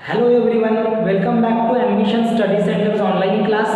Hello everyone, welcome back to Ambition Study Centres online class.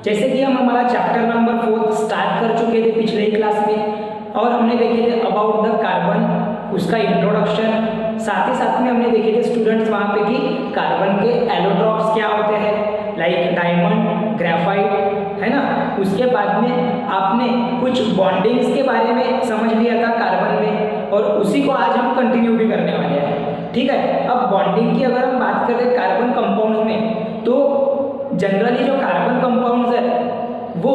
जैसे कि हम हमारा चैप्टर नंबर 4 स्टार्ट कर चुके थे पिछले ही क्लास में, और हमने देखे थे अबाउट द कार्बन, उसका इंट्रोडक्शन। साथ ही साथ में हमने देखे थे स्टूडेंट्स वहाँ पे कि कार्बन के एलोट्रॉप्स क्या होते हैं, लाइक डायमंड, ग्रेफाइट, है ना। उसके बाद में आपने कुछ बॉन्डिंग्स के बारे में समझ लिया था कार्बन में, और उसी को आज हम कंटिन्यू भी करने वाले हैं। ठीक है, अब बॉन्डिंग की अगर हम बात करें कार्बन कंपाउंड में, तो जनरली जो कार्बन कंपाउंड्स है वो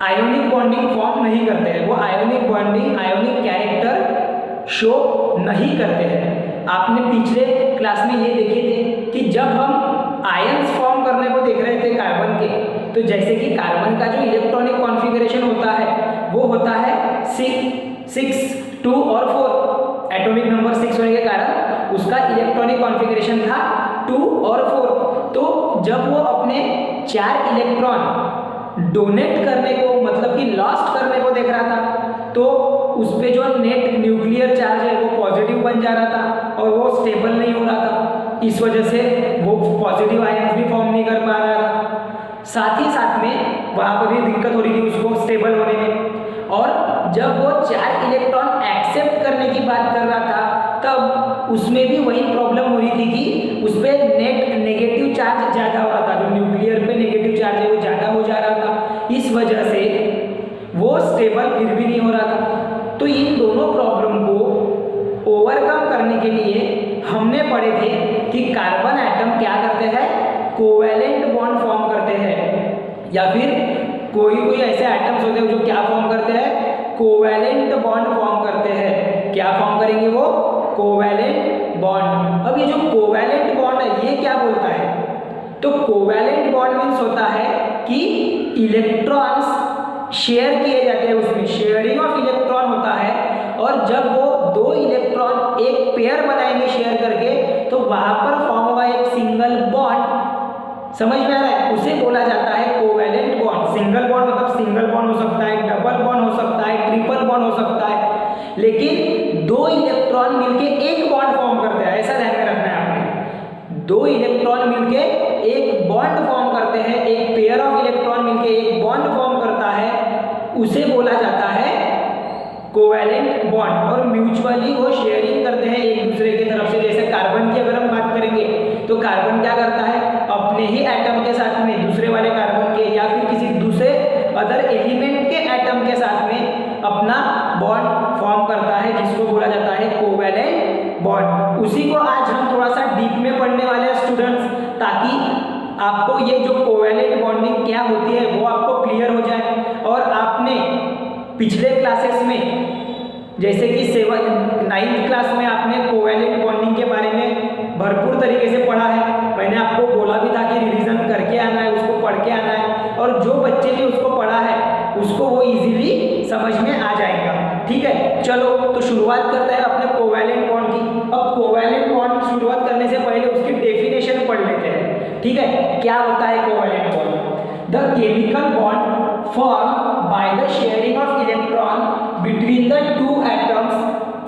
आयोनिक बॉन्डिंग फॉर्म नहीं करते हैं, वो ionic bonding, ionic character show नहीं करते हैं। आपने पिछले क्लास में ये देखे थे कि जब हम आयंस फॉर्म करने को देख रहे थे कार्बन के, तो जैसे कि कार्बन का जो इलेक्ट्रॉनिक कॉन्फ़िगरेशन होता है वो होता है 6, 2 और 4। एटॉमिक नंबर 6 होने के कारण उसका इलेक्ट्रॉनिक कॉन्फ़िगरेशन था 2 और 4। तो जब वो अपने 4 इलेक्ट्रॉन डोनेट करने को, मतलब कि लॉस्ट करने को देख रहा था, तो उस पे जो नेट न्यूक्लियर चार्ज है वो पॉजिटिव बन जा रहा था और वो स्टेबल नहीं हो रहा था। इस वजह से वो पॉजिटिव आयंस भी फॉर्म नहीं कर पा रहा था। साथ ही साथ में वहाँ पर भी दिक्कत हो रही थी उसको स्टेबल होने में। और जब वो 4 इलेक्ट्रॉन एक्सेप्ट करने की बात कर रहा था, तब उसमें भी वही प्रॉब्लम हो रही थी कि उस पर नेट नेगेटिव चार्ज ज़्यादा हो रहा था, जो न्यूक्लियर पे नेगेटिव चार्ज है वो ज़्यादा हो जा रहा था। इस वजह से वो स्टेबल फिर भी नहीं हो रहा था। तो इन दोनों प्रॉब्लम को ओवरकम करने के लिए हमने पढ़े थे कि कार्बन एटम क्या करते हैं, कोवेलेंट बॉन्ड फॉर्म करते हैं, या फिर कोई ऐसे एटम्स होते हैं जो क्या फॉर्म करते हैं, कोवेलेंट बॉन्ड फॉर्म करते हैं। क्या फॉर्म करेंगे वो, कोवेलेंट बॉन्ड। अब ये जो कोवेलेंट बॉन्ड है ये क्या बोलता है, तो कोवेलेंट बॉन्ड मीन्स होता है कि इलेक्ट्रॉन्स शेयर किए जाते हैं, उसमें शेयरिंग ऑफ इलेक्ट्रॉन होता है। और जब वो 2 इलेक्ट्रॉन एक पेयर बनाएंगे शेयर करके, तो वहां पर फॉर्म होगा एक सिंगल बॉन्ड। समझ में आ रहा है, उसे बोला जाता है कोवेलेंट बॉन्ड। सिंगल बॉन्ड मतलब सिंगल बॉन्ड हो सकता है, डबल बॉन्ड हो सकता है, ट्रिपल बॉन्ड हो सकता है, लेकिन 2 इलेक्ट्रॉन मिलके एक बॉन्ड फॉर्म करते हैं, ऐसा ध्यान में रखना है आपने। 2 इलेक्ट्रॉन मिलके एक बॉन्ड फॉर्म करते हैं, एक पेयर ऑफ इलेक्ट्रॉन मिलके एक बॉन्ड फॉर्म करता है, उसे बोला जाता है कोवेलेंट बॉन्ड। और म्यूचुअली वो शेयरिंग करते हैं एक दूसरे की तरफ से। जैसे कार्बन की अगर हम बात करेंगे, तो कार्बन क्या करता है, अपने ही एटम के साथ में दूसरे वाले कार्बन के या फिर किसी दूसरे अदर एलिमेंट के एटम के साथ में अपना बॉन्ड फॉर्म करता है, जिसको बोला जाता है कोवेलेंट बॉन्ड। उसी को आज हम थोड़ा सा डीप में पढ़ने वाले हैं स्टूडेंट्स, ताकि आपको ये जो कोवेलेंट बॉन्डिंग क्या होती है वो आपको क्लियर हो जाए। और आपने पिछले क्लासेस में, जैसे कि 9th क्लास में आपने कोवेलेंट बॉन्डिंग के बारे में भरपूर तरीके से पढ़ा है। मैंने आपको बोला भी था कि रिवीजन करके आना है, उसको पढ़ के आना है, और जो बच्चे ने उसको पढ़ा है उसको वो इजीली समझ में आ जाएगा। ठीक है, चलो तो शुरुआत करते हैं अपने कोवेलेंट बॉन्ड की। अब कोवेलेंट बॉन्ड शुरुआत करने से पहले उसकी डेफिनेशन पढ़ लेते हैं। ठीक है, क्या होता है covalent bond? The chemical bond formed by the sharing of electron between the 2 atoms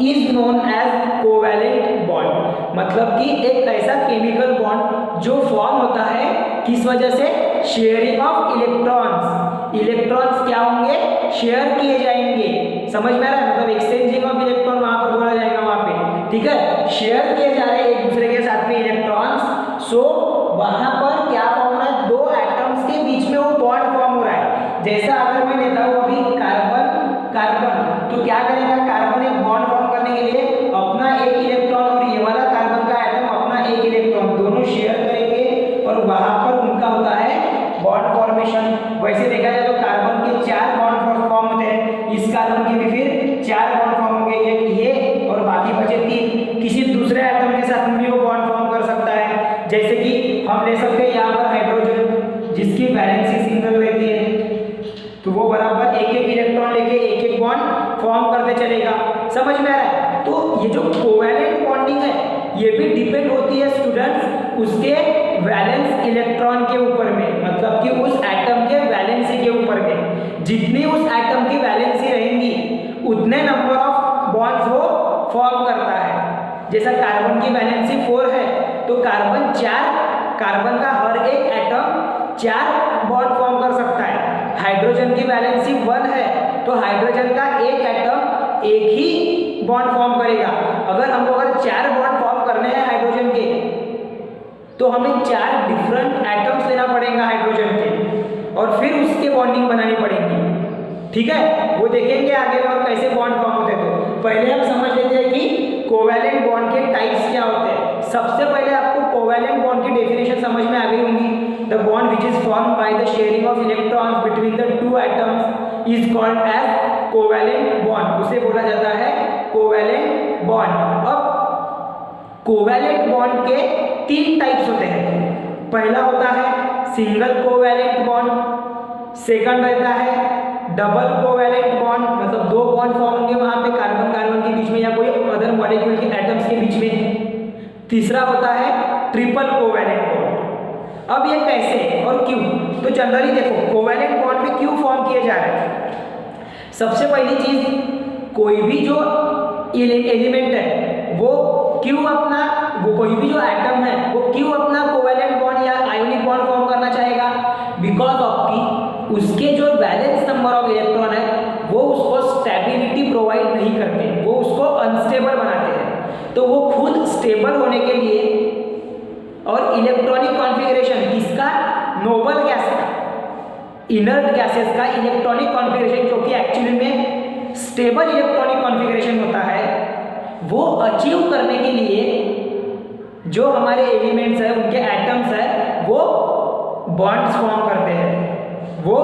is known as covalent bond। मतलब कि एक ऐसा केमिकल बॉन्ड जो फॉर्म होता है किस वजह से, शेयरिंग ऑफ इलेक्ट्रॉन्स। इलेक्ट्रॉन्स क्या होंगे, शेयर किए जाएंगे। समझ में आ रहा है, मतलब एक्सचेंजिंग ऑफ इलेक्ट्रॉन वहां पर बोला जाएगा वहां पे। ठीक है, शेयर किए जा रहे हैं एक दूसरे के साथ में इलेक्ट्रॉन्स। सो वहां पर क्या फॉर्म हो रहा है, 2 एटम्स के बीच में वो बॉन्ड फॉर्म हो रहा है। जैसा अगर मैं लेता हूँ अभी कार्बन, तो क्या करेगा, कार्बन एक बॉन्ड फॉर्म करने के लिए अपना एक इलेक्ट्रॉन और ये वाला कार्बन का एटम अपना एक इलेक्ट्रॉन दोनों शेयर करेंगे, और वहां पर उनका होता है बॉन्ड फॉर्मेशन। वैसे देखा जाए तो कार्बन के 4 बॉन्ड फॉर्म होते हैं, इस कार्बन के भी फिर 4 बॉन्ड फॉर्म हो गए, एक ये और बाकी बचे 3। किसी दूसरे एटम के साथ भी वो बॉन्ड फॉर्म कर सकता है। जैसे कि हम ले सकते हैं यहाँ पर हाइड्रोजन, जिसकी वैलेंसी सिंगल रहती है, तो वो बराबर एक इलेक्ट्रॉन लेके एक बॉन्ड फॉर्म करते चलेगा। समझ में आ रहा है, तो ये जो कोवेलेंट बॉन्डिंग है ये भी डिपेंड होती है स्टूडेंट्स उसके वैलेंस इलेक्ट्रॉन के ऊपर में, मतलब कि उस एटम के वैलेंसी के ऊपर में। जितनी उस एटम की वैलेंसी रहेंगी उतने नंबर ऑफ बॉन्ड्स वो फॉर्म करता है। जैसा कार्बन की वैलेंसी 4 है, तो कार्बन का हर एक एटम 4 बॉन्ड फॉर्म कर सकता है। हाइड्रोजन की वैलेंसी 1 है तो हाइड्रोजन का एक एटम एक ही बॉन्ड फॉर्म करेगा। अगर 4 बॉन्ड फॉर्म करने हैं हाइड्रोजन के तो हमें 4 डिफरेंट एटम्स लेना पड़ेगा हाइड्रोजन के और फिर उसके बॉन्डिंग बनानी पड़ेगी। ठीक है, वो देखेंगे आगे और कैसे बॉन्ड फॉर्म होते हैं। तो पहले हम समझ लेते हैं कि कोवैलेंट बॉन्ड के टाइप्स क्या होते हैं। सबसे पहले आपको कोवैलेंट बॉन्ड की डेफिनेशन समझ में आ गई होगी। The bond which is formed by the sharing of electrons between the 2 atoms is called as covalent bond. उसे बोला जाता है कोवैलेंट बॉन्ड। अब कोवैलेंट बॉन्ड के 3 टाइप्स होते हैं। पहला होता है सिंगल कोवैलेंट बॉन्ड, सेकंड रहता है डबल कोवैलेंट बॉन्ड, मतलब 2 बॉन्ड फॉर्म होंगे वहां पे कार्बन कार्बन के बीच में या कोई अदर मॉलिक्यूल के एटम्स के बीच में। तीसरा होता है ट्रिपल कोवैलेंट बॉन्ड। अब ये कैसे और क्यों, तो जनरली देखो कोवैलेंट बॉन्ड में क्यों फॉर्म किए जा रहे हैं। सबसे पहली चीज, कोई भी जो एलिमेंट है वो कोई भी जो एटम है वो क्यों अपना कोवैलेंट बॉन्ड या आयोनिक बॉन्ड फॉर्म करना चाहेगा, बिकॉज ऑफ कि उसके जो बैलेंस नंबर ऑफ इलेक्ट्रॉन है वो उसको स्टेबिलिटी प्रोवाइड नहीं करते, वो उसको अनस्टेबल बनाते हैं। तो वो खुद स्टेबल होने के लिए और इलेक्ट्रॉनिक कॉन्फ़िगरेशन किसका, नोबल गैस का, इनर्ट गैसेस का इलेक्ट्रॉनिक कॉन्फ़िगरेशन जो कि एक्चुअली में स्टेबल इलेक्ट्रॉनिक कॉन्फ़िगरेशन होता है, वो अचीव करने के लिए जो हमारे एलिमेंट्स है उनके एटम्स है वो बॉन्ड्स फॉर्म करते हैं, वो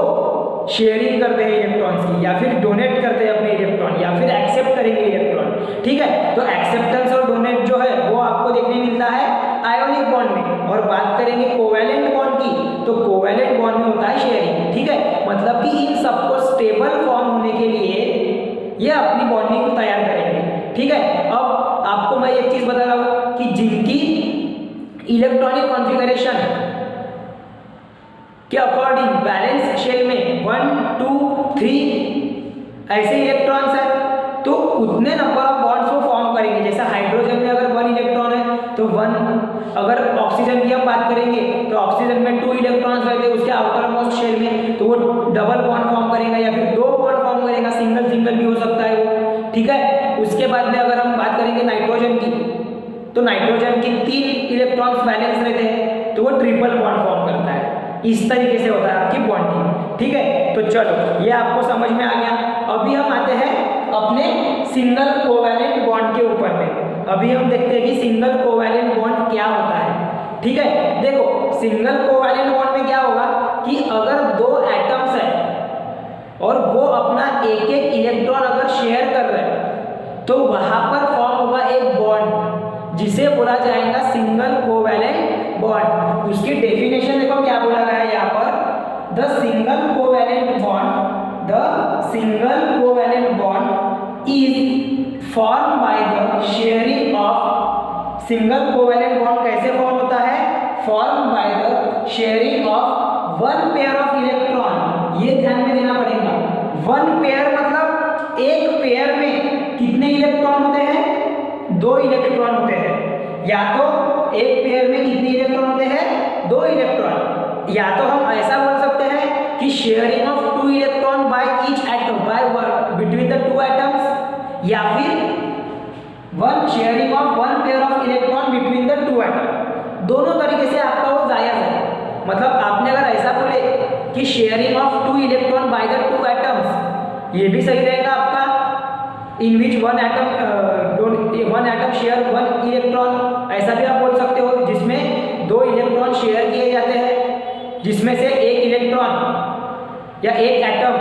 शेयरिंग करते हैं इलेक्ट्रॉन्स की, या फिर डोनेट करते हैं अपने इलेक्ट्रॉन, या फिर एक्सेप्ट करेंगे इलेक्ट्रॉन। ठीक है, तो एक्सेप्टेंस और डोनेट जो है वो आपको देखने मिलता है आयोनिक बॉन्ड में। और बात करेंगे कोवैलेंट बॉन्ड की, तो कोवैलेंट बॉन्ड में होता है शेयरिंग। ठीक है, मतलब कि इन सबको स्टेबल फॉर्म होने के लिए ये अपनी बॉन्डिंग को तैयार करेंगे। ठीक है, अब आपको मैं एक चीज बता रहा हूं कि जिनकी इलेक्ट्रॉनिक कॉन्फ़िगरेशन के अकॉर्डिंग बैलेंस शेल में 1, 2, 3 ऐसे इलेक्ट्रॉन्स है तो उतने नंबर ऑफ बॉन्ड्स को फॉर्म करेंगे। जैसा हाइड्रोजन में अगर 1 इलेक्ट्रॉन है तो 1, अगर ऑक्सीजन की हम बात करेंगे तो ऑक्सीजन में 2 इलेक्ट्रॉन्स रहते हैं उसके आउटर मोस्ट शेल में, तो वो डबल बॉन्ड फॉर्म करेगा या फिर 2 बॉन्ड फॉर्म करेगा, सिंगल सिंगल भी हो सकता है वो। ठीक है, उसके बाद में अगर हम बात करेंगे नाइट्रोजन की, तो नाइट्रोजन की 3 इलेक्ट्रॉन्स बैलेंस रहते हैं तो वो ट्रिपल बॉन्ड फॉर्म करता है। इस तरीके से होता है आपकी बॉन्डिंग। ठीक है, तो चलो ये आपको समझ में आ गया। अभी हम आते हैं अपने सिंगल कोवैलेंट बॉन्ड के ऊपर में। अभी हम देखते हैं कि सिंगल कोवैलेंट बॉन्ड क्या होता है। ठीक है, देखो सिंगल कोवैलेंट बॉन्ड में क्या होगा कि अगर 2 एटम्स है और वो अपना एक इलेक्ट्रॉन अगर शेयर कर रहे हैं तो वहां पर फॉर्म होगा एक बॉन्ड जिसे बोला जाएगा सिंगल कोवैलेंट बॉन्ड। उसकी डेफिनेशन देखो क्या बोला गया है यहाँ पर, the single covalent bond is form by the sharing of. Single covalent bond कैसे फॉर्म होता है, form by the sharing of 1 pair of electron. ये ध्यान में देना पड़ेगा, 1 पेयर मतलब एक पेयर में कितने इलेक्ट्रॉन होते हैं, 2 इलेक्ट्रॉन होते हैं। या तो एक पेयर में कितने इलेक्ट्रॉन होते हैं, 2 इलेक्ट्रॉन। या तो हम ऐसा बोल सकते हैं कि sharing of 2 electron by each atom by between the 2 atoms, या फिर 1 sharing of 1 pair of electron between the 2 atom. दोनों तरीके से आपका वो जायज है। मतलब आपने अगर ऐसा बोले कि sharing of 2 electron by the 2 atoms, ये भी सही रहेगा आपका, इन विच 1 एटम शेयर 1 इलेक्ट्रॉन, ऐसा भी आप बोल सकते हो जिसमें 2 इलेक्ट्रॉन शेयर किए जाते हैं, जिसमें से एक इलेक्ट्रॉन या एक एटम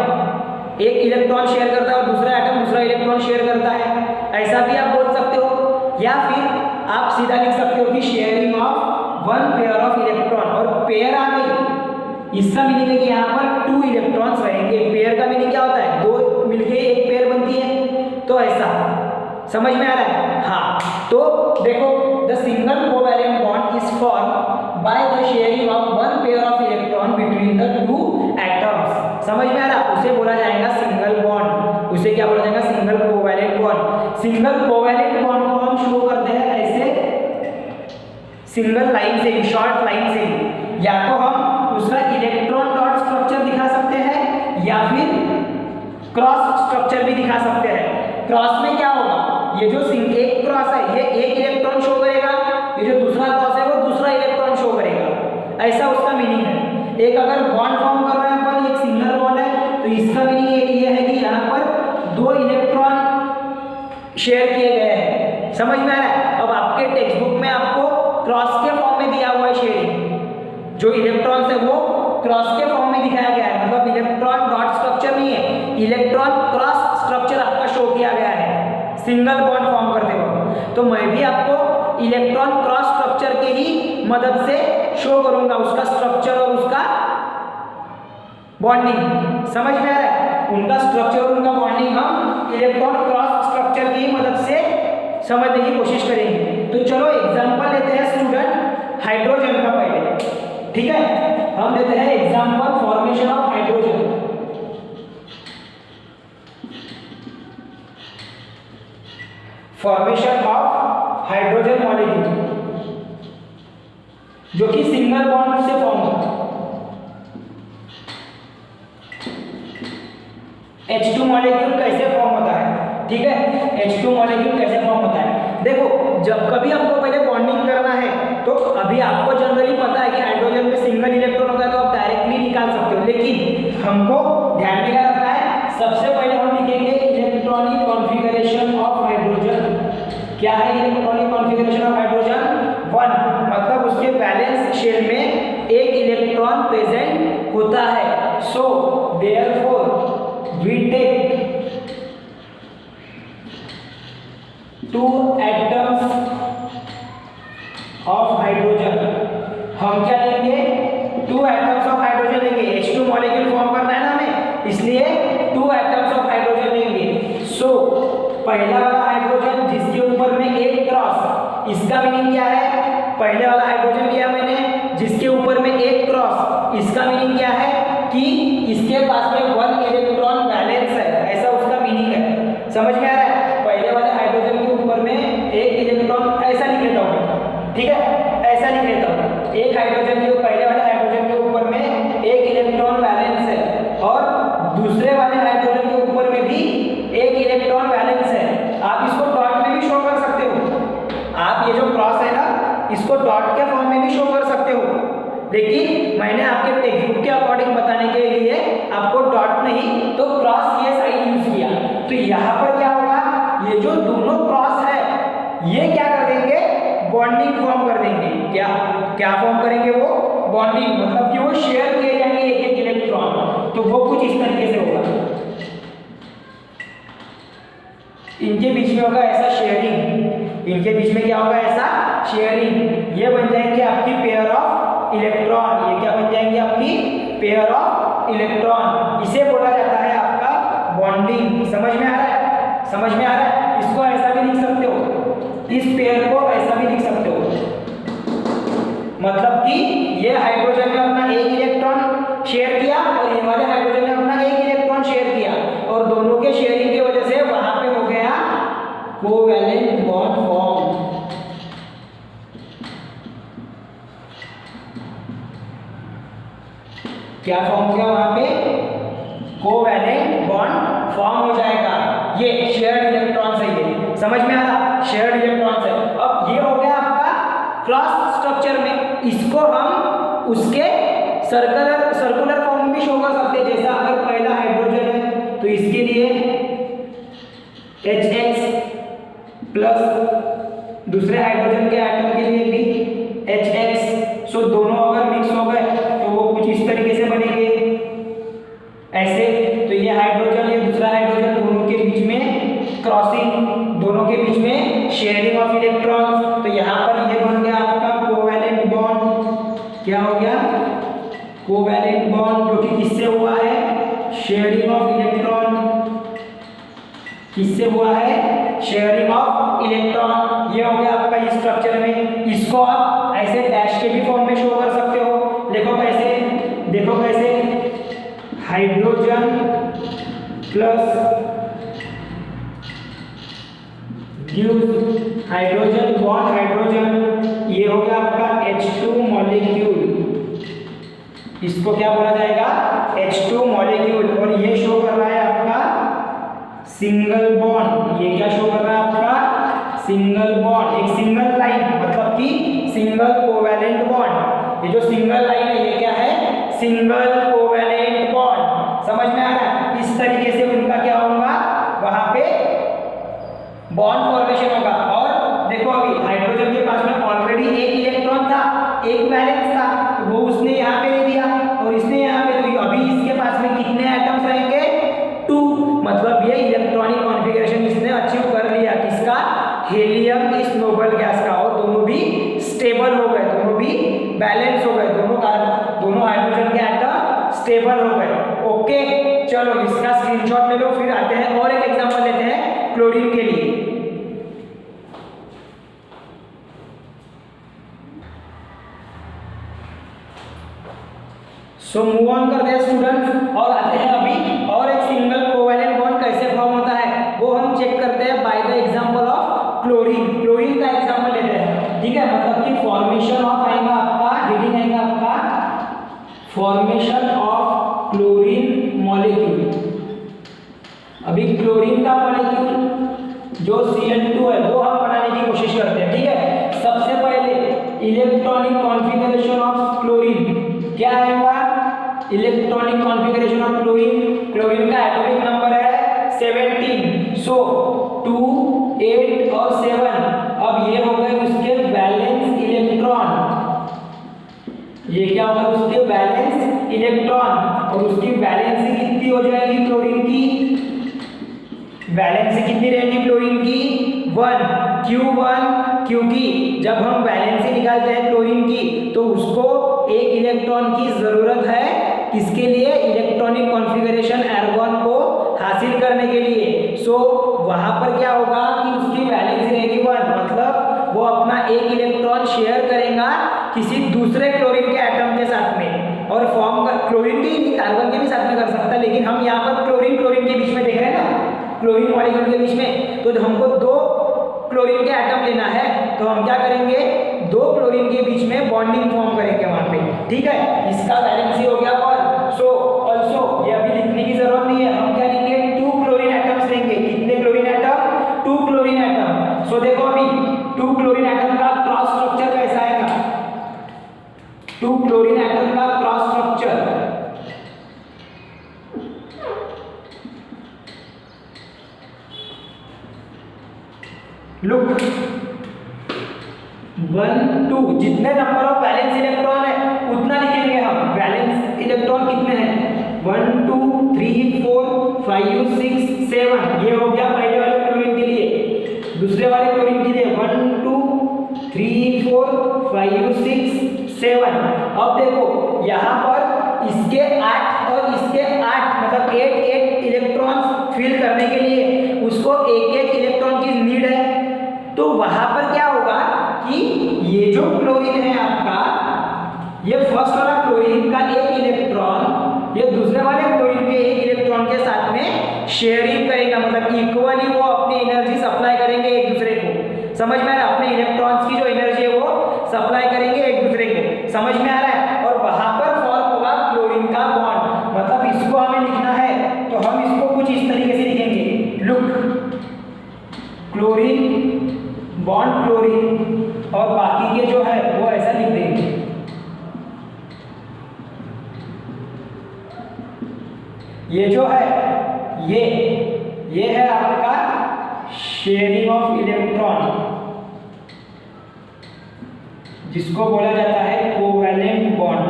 एक इलेक्ट्रॉन शेयर करता है और दूसरा एटम दूसरा इलेक्ट्रॉन शेयर करता है, ऐसा भी आप बोल सकते हो। या फिर आप सीधा लिख सकते हो कि sharing of 1 pair of electron, और पेयर आ गई, इसका मीनिंग है कि यहाँ पर 2 इलेक्ट्रॉन्स रहेंगे। पेयर का मीनिंग क्या होता है, 2 मिलके एक पेयर बनती है। तो ऐसा समझ में आ रहा है। हाँ, तो देखो the single covalent bond is form by the sharing of 1 pair of electron between the 2 atoms. समझ में आ रहा, उसे बोला जाएगा सिंगल बॉन्ड। उसे क्या बोला जाएगा, single covalent bond. Single covalent bond को हम शो करते हैं ऐसे, सिंगल लाइन से भी, शॉर्ट लाइन से भी, या तो हम उसका इलेक्ट्रॉन डॉट स्ट्रक्चर दिखा सकते हैं या फिर क्रॉस स्ट्रक्चर भी दिखा सकते हैं। क्रॉस में क्या होगा, ये जो एक क्रॉस है ये एक इलेक्ट्रॉन शो करेगा, ये जो दूसरा क्रॉस है वो दूसरा इलेक्ट्रॉन शो करेगा, ऐसा उसका मीनिंग है। एक अगर बॉन्ड फॉर्म कर रहे हैं अपन, एक सिंगल बॉन्ड है, तो इसका मीनिंग ये है कि यहाँ पर दो इलेक्ट्रॉन शेयर किए गए हैं। समझ में आ रहा है? अब आपके टेक्स्ट बुक में आपको क्रॉस के फॉर्म में दिया हुआ है शेयरिंग, जो इलेक्ट्रॉन्स है वो क्रॉस के फॉर्म में दिखाया गया है, मतलब इलेक्ट्रॉन डॉट स्ट्रक्चर नहीं है, इलेक्ट्रॉन क्रॉस स्ट्रक्चर आपका शो किया गया है सिंगल बॉन्ड फॉर्म करते वक्त। तो मैं भी आपको इलेक्ट्रॉन क्रॉस स्ट्रक्चर के ही मदद से शो करूंगा, उसका स्ट्रक्चर और उसका बॉन्डिंग। समझ में आ रहा है? उनका स्ट्रक्चर और उनका बॉन्डिंग हम इलेक्ट्रॉन क्रॉस स्ट्रक्चर की मदद से समझने की कोशिश करेंगे। तो चलो एग्जांपल लेते हैं स्टूडेंट हाइड्रोजन का पहले, ठीक है? हम लेते हैं example formation of hydrogen. Formation of hydrogen molecule जो कि सिंगल बॉन्ड से फॉर्म होता है। H2 मॉलिक्यूल कैसे फॉर्म होता है, ठीक है? H2 मॉलिक्यूल कैसे फॉर्म होता है, देखो जब कभी हमको पहले बॉन्डिंग करना है तो अभी आपको जनरली पता है कि हाइड्रोजन में सिंगल इलेक्ट्रॉन होता है, तो आप डायरेक्टली निकाल सकते हो, लेकिन हमको ध्यान में क्या रखना है, सबसे पहले हम लिखेंगे इलेक्ट्रॉनिक कॉन्फ़िगरेशन ऑफ हाइड्रोजन। क्या है इलेक्ट्रॉनिक कॉन्फ़िगरेशन ऑफ हाइड्रोजन? 1, मतलब उसके वैलेंस शेल में एक इलेक्ट्रॉन प्रेजेंट होता है। So therefore we take 2 atoms of hydrogen। हम क्या लेंगे? 2 atoms of hydrogen लेंगे। H2 मॉलिक्यूल फॉर्म करना है ना हमें, इसलिए 2 atoms of hydrogen लेंगे। सो पहला वाला हाइड्रोजन जिसके ऊपर में एक क्रॉस, इसका मीनिंग क्या है? पहले वाला हाइड्रोजन लिया मैंने जिसके ऊपर में एक क्रॉस, इसका मीनिंग क्या है कि इसके पास में 1 इलेक्ट्रॉन बैलेंस है, ऐसा उसका मीनिंग है। समझ में आ रहा है? पहले वाले हाइड्रोजन के ऊपर में एक इलेक्ट्रॉन, ऐसा लिख लेता हूँ, ठीक है? ऐसा लिख लेता हूँ, एक हाइड्रोजन के पहले वाले हाइड्रोजन के ऊपर में एक इलेक्ट्रॉन बैलेंस है और दूसरे वाले हाइड्रोजन के ऊपर में भी एक इलेक्ट्रॉन बैलेंस है। आप इसको डॉट में भी शो कर सकते हो, आप ये जो क्रॉस है ना इसको डॉट के फॉर्म में भी शो कर सकते हो, लेकिन मैंने आपके टेक्स्ट बुक के अकॉर्डिंग बताने के लिए आपको डॉट नहीं तो क्रॉस ये साइन यूज किया। तो यहाँ पर क्या होगा, ये जो दोनों क्रॉस है ये क्या कर देंगे? बॉन्डिंग फॉर्म कर देंगे। क्या क्या फॉर्म करेंगे वो? बॉन्डिंग, मतलब कि वो शेयर किए जाएंगे एक एक इलेक्ट्रॉन। तो वो कुछ इस तरीके से होगा, इनके बीच में होगा ऐसा शेयरिंग, इनके बीच में क्या होगा? ऐसा शेयरिंग। ये बन जाएंगे आपकी पेयर ऑफ इलेक्ट्रॉन। ये क्या बन जाएंगे? आपकी पेयर ऑफ इलेक्ट्रॉन। इसे बोला जाता है आपका बॉन्डिंग। समझ में आ रहा है? समझ में आ रहा है? इसको ऐसा भी लिख सकते हो, इस पेयर को ऐसा भी लिख सकते हो, मतलब कि ये हाइड्रोजन ने अपना एक इलेक्ट्रॉन शेयर किया और ये वाले हाइड्रोजन ने अपना एक इलेक्ट्रॉन शेयर किया, और दोनों के शेयरिंग की वजह से वहां पे हो गया कोवैलेंट बॉन्ड फॉर्म। क्या फॉर्म हो गया? वहां पे कोवैलेंट बॉन्ड फॉर्म हो जाएगा। ये शेयर्ड इलेक्ट्रॉन से, ये समझ में आ रहा? शेयर्ड इलेक्ट्रॉन से। अब ये हो गया आपका क्रॉस स्ट्रक्चर में, इसको हम उसके सर्कुलर फॉर्म में भी शो कर सकते हैं। जैसा अगर पहला हाइड्रोजन है तो इसके लिए HX प्लस दूसरे हाइड्रोजन के एटम के लिए भी HX। सो दोनों अगर मिक्स हो गए तो वो कुछ इस तरीके से बनेंगे, ऐसे। तो ये हाइड्रोजन, ये दूसरा हाइड्रोजन, दोनों के बीच में क्रॉसिंग, दोनों के बीच में शेयरिंग ऑफ इलेक्ट्रॉन्स। तो यहाँ पर ये बन गया आपका कोवैलेंट बॉन्ड। क्या हो गया? कोवैलेंट बॉन्ड, जो कि किससे हुआ है? Sharing of electron. किससे हुआ है? Sharing of electron. ये हो गया आपका इस स्ट्रक्चर में। इसको आप ऐसे डैश के भी फॉर्म में शो कर सकते हो। देखो कैसे, देखो कैसे, hydrogen plus gives hydrogen bond hydrogen ये हो गया आपका H2 मॉलिक्यूल, इसको क्या बोला जाएगा H2 मॉलिक्यूल। और ये शो कर रहा है आपका सिंगल बॉन्ड, ये क्या शो कर रहा है आपका सिंगल बॉन्ड, एक सिंगल लाइन मतलब कि सिंगल कोवैलेंट बॉन्ड। ये जो सिंगल लाइन है ये क्या है सिंगल कोवैलेंट बॉन्ड। समझ में आ रहा है? इस तरीके से उनका क्या होगा वहां पे बॉन्ड फॉर्मेशन होगा। और देखो अभी हाइड्रोजन के पास में ऑलरेडी एक इलेक्ट्रॉन था, एक वैलेंस था, तो वो उसने यहाँ पे दे दिया और इसने यहाँ पे, तो अभी इसके पास में कितने एटम्स रहेंगे 2, मतलब ये इलेक्ट्रॉनिक कॉन्फ़िगरेशन इसने अचीव कर लिया किसका हीलियम इस नोबल गैस का। और दोनों भी स्टेबल हो गए, दोनों भी बैलेंस हो गए, दोनों हाइड्रोजन के एटम स्टेबल हो गए। ओके चलो इसका स्क्रीनशॉट ले लो, फिर आते हैं और एक एग्जांपल लेते हैं क्लोरीन के लिए। सो मूव ऑन करते हैं स्टूडेंट्स और आते हैं अभी और एक सिंगल कोवैलेंट बॉन्ड कैसे फॉर्म होता है वो हम चेक करते हैं by the example of chlorine. Chlorine का एग्जांपल लेते हैं, ठीक है, मतलब कि फॉर्मेशन ऑफ आएगा आपका, रीडिंग आएगा आपका फॉर्मेशन ऑफ क्लोरीन मॉलिक्यूल। अभी क्लोरीन का मॉलिक्यूल जो Cl2 है वो हम बनाने की कोशिश करते हैं, ठीक है। सबसे पहले इलेक्ट्रॉनिक कॉन्फ़िगरेशन ऑफ क्लोरीन क्या आएगा, electronic configuration of chlorine, chlorine का एटॉमिक नंबर है 17, सो 2, 8 और 7। अब ये हो गए उसके वैलेंस इलेक्ट्रॉन, ये क्या होगा उसके वैलेंस इलेक्ट्रॉन, और उसकी वैलेंसी कितनी हो जाएगी क्लोरीन की, वैलेंसी कितनी रहेगी क्लोरीन की 1, क्यों 1, क्योंकि जब हम वैलेंसी निकालते हैं क्लोरीन की तो उसको एक इलेक्ट्रॉन की जरूरत है, किसके लिए, इलेक्ट्रॉनिक कॉन्फ़िगरेशन आर्गन को हासिल करने के लिए। सो वहां पर क्या होगा कि उसकी वैलेंसी रहेगी 1, मतलब वो अपना एक इलेक्ट्रॉन शेयर करेगा किसी दूसरे क्लोरीन के एटम के साथ में और फॉर्म कर, क्लोरीन के ही कार्बन के भी साथ में कर सकता है, लेकिन हम यहाँ पर क्लोरीन के बीच में देख रहे हैं ना, क्लोरीन मॉलिक्यूल के बीच में, तो हमको 2 क्लोरीन के एटम लेना है तो हम क्या करेंगे 2 क्लोरीन के बीच में बॉन्डिंग फॉर्म करेंगे वहां पे, ठीक है। इसका वैलेंसी हो गया 1, सो ऑल्सो ये अभी लिखने की जरूरत नहीं है, हम क्या लेंगे 2 क्लोरीन एटम्स लेंगे। कितने क्लोरीन एटम, 2 क्लोरीन एटम। सो देखो अभी 2 क्लोरीन एटम का क्रॉस स्ट्रक्चर कैसा आएगा, 2 क्लोरीन एटम का क्रॉस स्ट्रक्चर, लुक 1, 2, जितने नंबर ऑफ वैलेंस इलेक्ट्रॉन है उतना लिखेंगे हम। वैलेंस इलेक्ट्रॉन कितने हैं 1, 2, 3, 4, 5, 6, 7, ये हो गया पहले वाले क्लोरीन के लिए। दूसरे वाले क्लोरीन के लिए 1, 2, 3, 4, 5, 6, 7। अब देखो यहाँ पर इसके 8 और इसके 8 मतलब 8 इलेक्ट्रॉन्स फिल करने के लिए उसको एक इलेक्ट्रॉन की नीड है, तो वहां पर क्या होगा कि ये जो क्लोरीन है आपका, ये फर्स्ट वाला क्लोरीन का एक इलेक्ट्रॉन ये दूसरे वाले क्लोरीन के एक इलेक्ट्रॉन के साथ में शेयरिंग करेगा, मतलब इक्वली वो अपनी एनर्जी सप्लाई करेंगे एक दूसरे को। समझ में आ रहा है, अपने इलेक्ट्रॉन्स की जो एनर्जी है वो सप्लाई करेंगे एक दूसरे को, समझ में आ रहा है। और वहां पर फॉर्म होगा क्लोरीन का बॉन्ड, मतलब इसको हमें लिखना है तो हम इसको कुछ इस तरीके से लिखेंगे, लुक क्लोरीन बॉन्ड क्लोरीन, और बाकी के जो है वो ऐसा लिख देंगे। ये जो है ये है आपका शेयरिंग ऑफ इलेक्ट्रॉन, जिसको बोला जाता है कोवैलेंट बॉन्ड।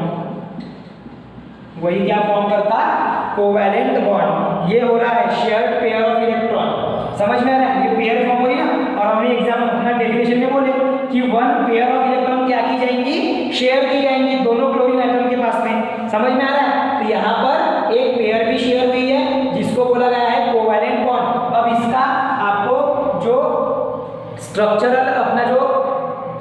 वही क्या फॉर्म करता है कोवैलेंट बॉन्ड। ये हो रहा है शेयर्ड पेयर ऑफ इलेक्ट्रॉन। समझ में आ रहा है, ये पेयर फॉर्म हो रही ना, और हमने एग्जाम अपना डेफिनेशन में बोले कि 1 पेयर ऑफ इलेक्ट्रॉन क्या की जाएंगी, शेयर की जाएंगी दोनों क्लोरीन एटम के पास में। समझ में आ रहा है, तो यहाँ पर एक पेयर भी शेयर हुई है जिसको बोला गया है कोवैलेंट बॉन्ड। अब इसका आपको जो स्ट्रक्चरल अपना जो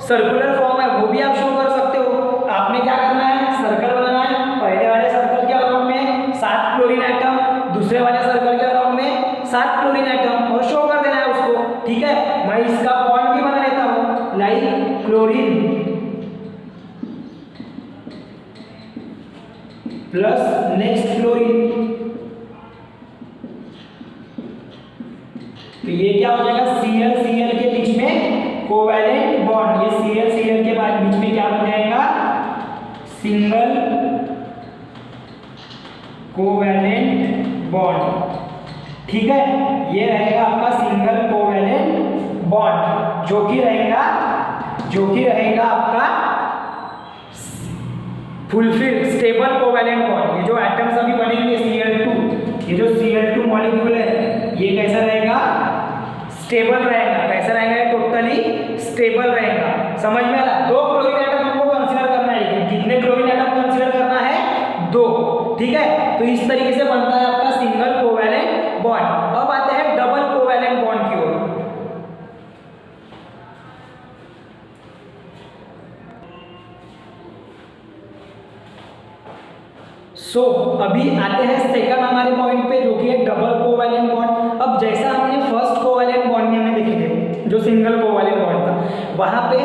सर्कुलर फॉर्म है वो भी आप शो कर सकते हो। आपने क्या करना है, सर्कल बनाना है, पहले वाले सर्कल के अराउंड में 7 क्लोरीन एटम, दूसरे वाले सर्कल के अराउंड में 7 क्लोरीन एटम, और शो कर देना है उसको, ठीक है। मैं इसका बॉन्ड भी बना लेता हूँ, like chlorine plus next chlorine. तो ये क्या हो जाएगा, Cl Cl के बीच में कोवैलेंट बॉन्ड, ये Cl Cl के बाद बीच में क्या बन जाएगा, सिंगल कोवैलेंट बॉन्ड। ठीक है, ये रहेगा आपका सिंगल कोवैलेंट बॉन्ड, जो कि रहेगा आपका फुलफिल स्टेबल कोवैलेंट बॉन्ड। ये जो एटम्स अभी बनेंगे Cl2, ये जो Cl2 मॉलिक्यूल है, ये कैसा रहेगा, स्टेबल रहेगा। कैसा रहेगा, टोटली स्टेबल रहेगा। समझ में आ रहा है? 2 क्लोरीन एटम हमको कंसीडर करना है, लेकिन कितने क्लोरीन एटम कंसीडर करना है, 2। ठीक है, तो इस तरीके से बनता है आपका सिंगल कोवैलेंट बॉन्ड। अब आते हैं डबल कोवैलेंट बॉन्ड की ओर। अभी आते हैं सेकंड हमारे पॉइंट पे, जो कि है डबल कोवैलेंट बॉन्ड। अब जैसा हमने फर्स्ट कोवैलेंट बॉन्ड में हमने देखे थे, जो सिंगल कोवैलेंट बॉन्ड था, वहां पे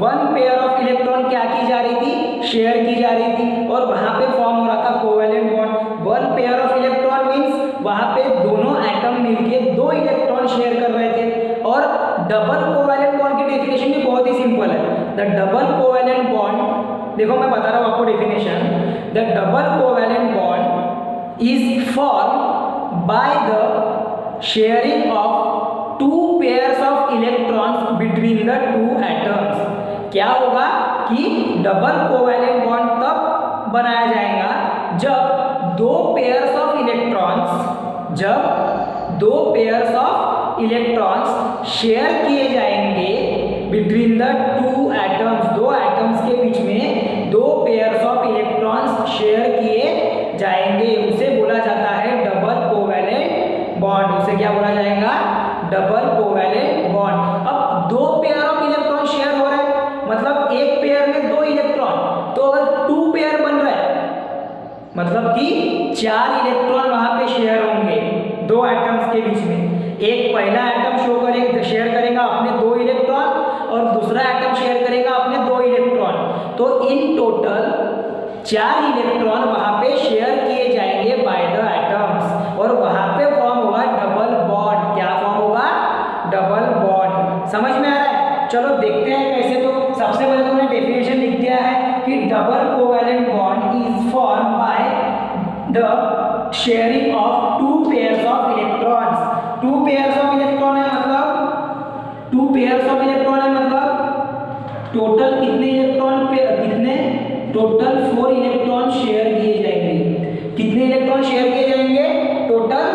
1 पेयर ऑफ इलेक्ट्रॉन क्या की जा रही थी, शेयर की जा रही थी, और वहां पे फॉर्म हो रहा था covalent bond. 1 pair of electron means वहां पे दोनों एटम मिलके 2 इलेक्ट्रॉन शेयर कर रहे थे। और डबल कोवैलेंट बॉन्ड की डेफिनेशन भी बहुत ही सिंपल है। द डबल कोवैलेंट बॉन्ड, देखो मैं बता रहा हूं आपको definition, the double covalent bond is form by the sharing of 2 pairs of electrons between the 2 atoms. क्या होगा कि डबल कोवैलेंट बॉन्ड तब बनाया जाएगा जब 2 पेयर्स ऑफ इलेक्ट्रॉन्स शेयर किए जाएंगे बिटवीन द 2 एटम्स। 2 एटम्स के बीच में 2 पेयर्स ऑफ इलेक्ट्रॉन्स शेयर किए जाएंगे, उसे बोला जाता है डबल कोवैलेंट बॉन्ड। उसे क्या बोला जाएगा, डबल कोवैलेंट बॉन्ड। अब 2 पेयर ऑफ इलेक्ट्रॉन शेयर हो रहे हैं, मतलब एक पेयर में 2 इलेक्ट्रॉन, तो अगर 2 पेयर बन रहा है मतलब कि 4 इलेक्ट्रॉन वहां पे शेयर होंगे 2 एटम्स के बीच में। एक पहला एटम शेयर करेगा अपने 2 इलेक्ट्रॉन, और दूसरा एटम शेयर करेगा अपने 2 इलेक्ट्रॉन। तो इन टोटल 4 इलेक्ट्रॉन वहां पे शेयर किए जाएंगे बाय द एटम्स, और वहां पे फॉर्म होगा डबल बॉन्ड। क्या फॉर्म होगा, डबल बॉन्ड। समझ में आ रहा है? चलो देखते हैं कैसे। तो सबसे पहले तो मैंने डेफिनेशन लिख दिया है कि double covalent bond is form by the sharing of 2 pairs of electrons. 2 pairs of electron है मतलब टोटल कितने इलेक्ट्रॉन पे कितने, टोटल 4 इलेक्ट्रॉन शेयर किए जाएंगे। कितने इलेक्ट्रॉन शेयर किए जाएंगे, टोटल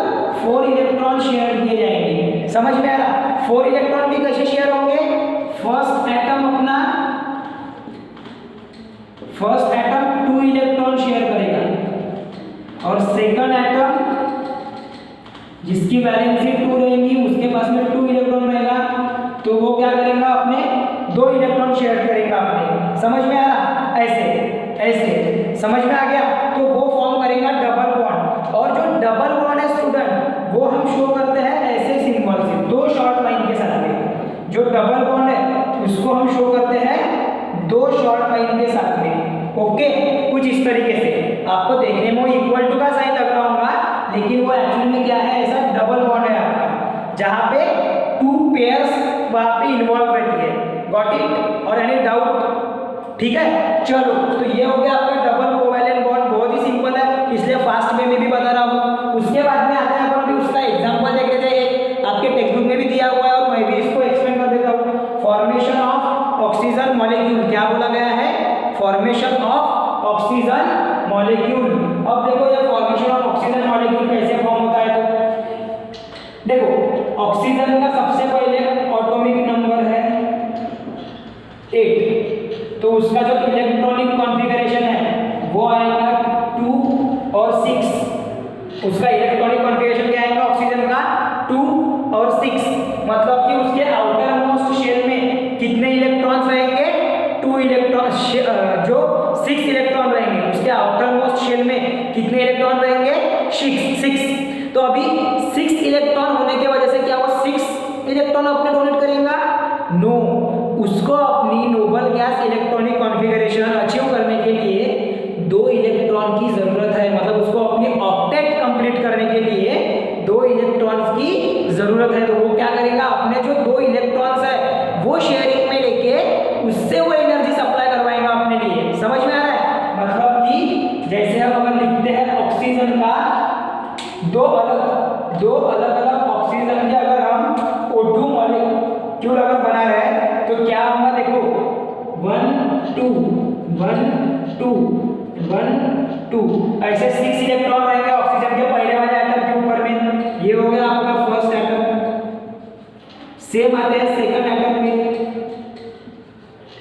4 इलेक्ट्रॉन शेयर किए जाएंगे। समझ में आ रहा? 4 इलेक्ट्रॉन भी कैसे शेयर होंगे, फर्स्ट एटम 2 इलेक्ट्रॉन शेयर करेगा, और सेकंड एटम जिसकी वैलेंसी 2 रहेगी उसके पास में 2 इलेक्ट्रॉन रहेगा, तो वो क्या करेगा, अपने 2 इलेक्ट्रॉन शेयर करेगा अपने। समझ में आ रहा? ऐसे समझ में आ गया? तो वो फॉर्म करेगा डबल बॉन्ड। और जो डबल बॉन्ड है स्टूडेंट, वो हम शो करते हैं ऐसे सिंबल से, 2 शॉर्ट लाइन के साथ में। जो डबल बॉन्ड है उसको हम शो करते हैं 2 शॉर्ट लाइन के साथ में। ओके, कुछ इस तरीके से। आपको देखने में इक्वल टू का साइन लग रहा होगा, लेकिन वो एक्चुअली में क्या है, ऐसा डबल बॉन्ड है आपका, जहां पे 2 पेयर्स वहां पे इन्वॉल्व रहती है। Got it? और एनी डाउट? ठीक है, चलो। तो ये हो गया आपका डबल कोवैलेंट बॉन्ड। बहुत ही सिंपल है, इसलिए फास्ट में मैं भी बता रहा हूँ। उसके बाद में आता है अपन भी उसका एग्जांपल देख लेते हैं। आपके टेक्स्ट बुक में भी दिया हुआ है, और मैं भी इसको एक्सप्लेन कर देता हूँ। Formation of oxygen molecule. क्या बोला गया है, फॉर्मेशन ऑफ ऑक्सीजन मॉलिक्यूल। अब देखो ये फॉर्मेशन ऑफ ऑक्सीजन मॉलिक्यूल कैसे फॉर्म होता है। तो देखो, ऑक्सीजन का सबसे पहले एटॉमिक नंबर है 8, तो उसका जो इलेक्ट्रॉनिक कॉन्फ़िगरेशन है वो आएगा 2 और 6। उसका इलेक्ट्रॉनिक कॉन्फ़िगरेशन क्या आएगा ऑक्सीजन का, 2 और 6। मतलब कि उसके आउटर मोस्ट शेल में कितने इलेक्ट्रॉन्स रहेंगे, 2 इलेक्ट्रॉन, जो 6 इलेक्ट्रॉन रहेंगे। उसके आउटर मोस्ट शेल में कितने इलेक्ट्रॉन रहेंगे, 6। तो अभी 6 इलेक्ट्रॉन होने की वजह से क्या वो 6 इलेक्ट्रॉन अपने डोनेट करेगा, नो, उसको अपनी noble gas electronic configuration achieve करने के लिए 2 इलेक्ट्रॉन की जरूरत है। वो शेयरिंग में लेके उससे वो एनर्जी सप्लाई करवाएगा अपने लिए। समझ में आ रहा है? मतलब कि जैसे हम अगर लिखते हैं ऑक्सीजन का दो अलग अलग ऑक्सीजन के अगर हम O2 मॉलिक्यूल अगर बना रहे हैं तो क्या होगा, देखो 1 2 1 2 1 2 ऐसे 6 इलेक्ट्रॉन रहेंगे ऑक्सीजन के पहले वाले एटम के ऊपर में। ये हो गया आपका फर्स्ट एटम। सेम आते हैं सेकंड एटम में,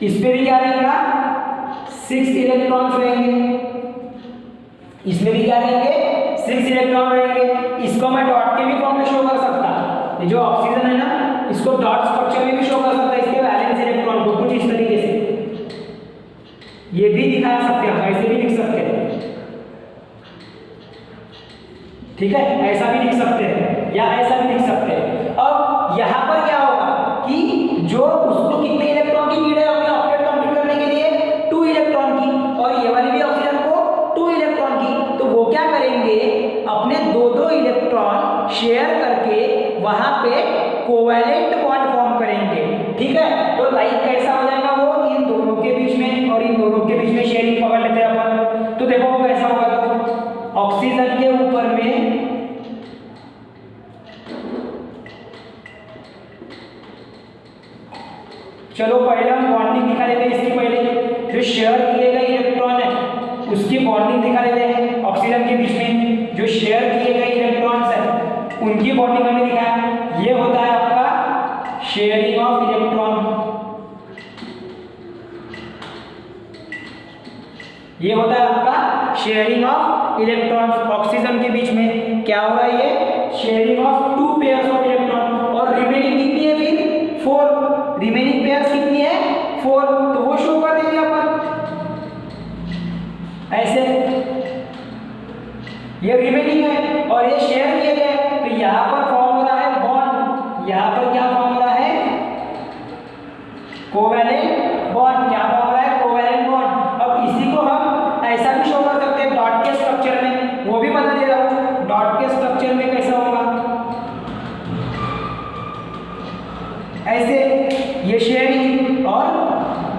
इस पे भी क्या रहेगा 6 इलेक्ट्रॉन्स रहेंगे, इसमें भी क्या रहेंगे 6 इलेक्ट्रॉन रहेंगे। इसको मैं डॉट के भी फॉर्म में शो कर सकता, ये जो ऑक्सीजन है ना इसको डॉट स्ट्रक्चर में भी शो कर सकता है, इसके वैलेंस इलेक्ट्रॉन को कुछ इस तरीके से ये भी दिखा सकते हैं, ऐसे भी लिख सकते हैं, ठीक है, ऐसा भी लिख सकते हैं या ऐसा भी लिख सकते हैं। अब यहाँ पर क्या होगा कि जो उसको कितने इलेक्ट्रॉन की नीड है अपने ऑक्टेट कंप्लीट करने के लिए 2 इलेक्ट्रॉन की, और ये वाली भी ऑक्सीजन को 2 इलेक्ट्रॉन की, तो वो क्या करेंगे अपने 2-2 इलेक्ट्रॉन शेयर करके वहां पे कोवैलेंट बॉन्ड फॉर्म करेंगे। ठीक है, तो लाइक कैसा हो जाएगा वो इन दोनों के बीच में और इन दोनों के बीच में शेयरिंग पकड़ लेते हैं अपन। तो देखो वो कैसा होगा, तो ऑक्सीजन के ऊपर में चलो पहले हम बॉन्डिंग दिखा देते हैं। इसके पहले जो शेयर किए गए इलेक्ट्रॉन है उसकी बॉन्डिंग दिखा देते हैं। ऑक्सीजन के बीच में जो शेयर किए गए इलेक्ट्रॉन्स है उनकी बॉन्डिंग हमने दिखाया। ये होता है आपका शेयरिंग ऑफ इलेक्ट्रॉन, ये होता है आपका शेयरिंग ऑफ इलेक्ट्रॉन्स। ऑक्सीजन के बीच में क्या हो रहा है, ये sharing of 2 pairs of electron, और रिमेनिंग कितनी है फिर 4, रिमेनिंग पेयर्स कितनी है 4, तो वो शो कर देंगे अपन ऐसे, ये रिमेनिंग है और ये शेयर किए गए, तो यहां पर फॉर्म हो रहा है बॉन्ड, यहां पर क्या फॉर्म हो रहा है कोवैलेंट बॉन्ड, क्या फॉर्म हो रहा है कोवैलेंट बॉन्ड। अब इसी को हम ऐसा भी शो कर सकते हैं डॉट के स्ट्रक्चर में, वो भी बता दे रहा हूं डॉट के स्ट्रक्चर में कैसा होगा, ऐसे ये शेयरिंग और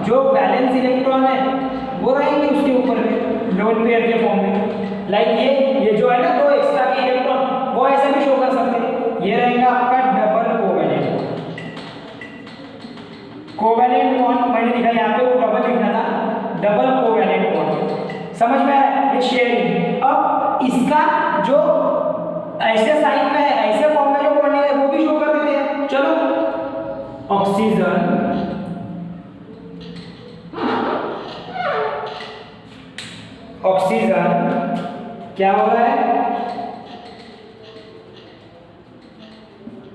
जो बैलेंस इलेक्ट्रॉन है वो रहेंगे उसके ऊपर में लोन पेयर के फॉर्म में। लाइक ये जो है ना 2 एक्स्ट्रा के इलेक्ट्रॉन वो ऐसे भी शो कर सकते हैं। ये रहेगा आपका डबल कोवैलेंट बॉन्ड मैंने लिखा यहाँ पे, वो डबल लिखना था, डबल कोवैलेंट बॉन्ड। समझ में आया ये शेयरिंग। अब इसका जो ऐसे साइन में है, ऐसे फॉर्म में जो बॉन्डिंग है वो भी शो कर देते हैं। चलो ऑक्सीजन क्या हो रहा है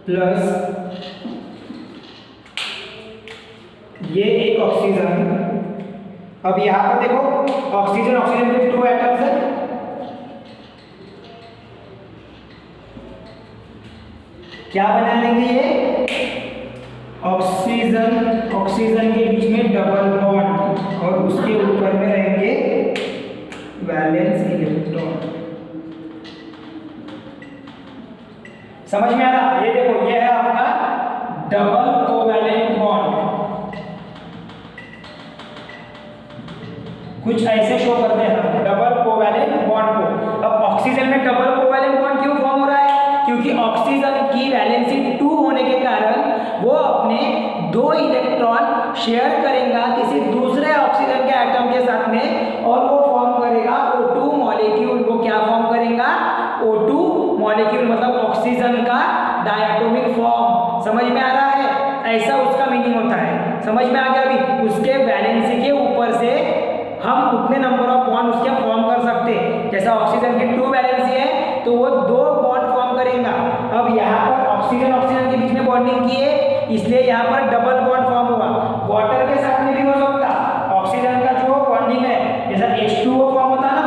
प्लस ये एक ऑक्सीजन। अब यहां पर देखो ऑक्सीजन के 2 एटम्स है, क्या बना लेंगे ये ऑक्सीजन के बीच में डबल बॉन्ड और उसके ऊपर में रहेंगे वैलेंस इलेक्ट्रॉन। समझ में आ रहा? ये देखो ये है आपका डबल कोवैलेंट बॉन्ड, कुछ ऐसे शो करते हैं डबल कोवैलेंट बॉन्ड को। अब ऑक्सीजन में डबल कोवैलेंट बॉन्ड क्यों फॉर्म हो रहा है? क्योंकि ऑक्सीजन की वैलेंसी 2 होने के कारण वो अपने 2 इलेक्ट्रॉन शेयर करेगा किसी दूसरे ऑक्सीजन के एटम के साथ में, और वो फॉर्म करेगा O2 मॉलिक्यूल। वो क्या फॉर्म करेगा O2 मॉलिक्यूल, मतलब ऑक्सीजन का डायटोमिक फॉर्म। समझ में आ रहा है? ऐसा उसका मीनिंग होता है। समझ में आ गया? अभी उसके वैलेंसी के ऊपर से हम उतने नंबर ऑफ बॉन्ड उसके फॉर्म कर सकते हैं। जैसा ऑक्सीजन की 2 वैलेंसी है तो वो 2 बॉन्ड फॉर्म करेगा। अब यहाँ पर ऑक्सीजन के बीच में बॉन्डिंग की है इसलिए यहाँ पर डबल बॉन्ड फॉर्म हुआ। वाटर के साथ में भी हो सकता, ऑक्सीजन का जो बॉन्डिंग है जैसा H2O फॉर्म होता ना,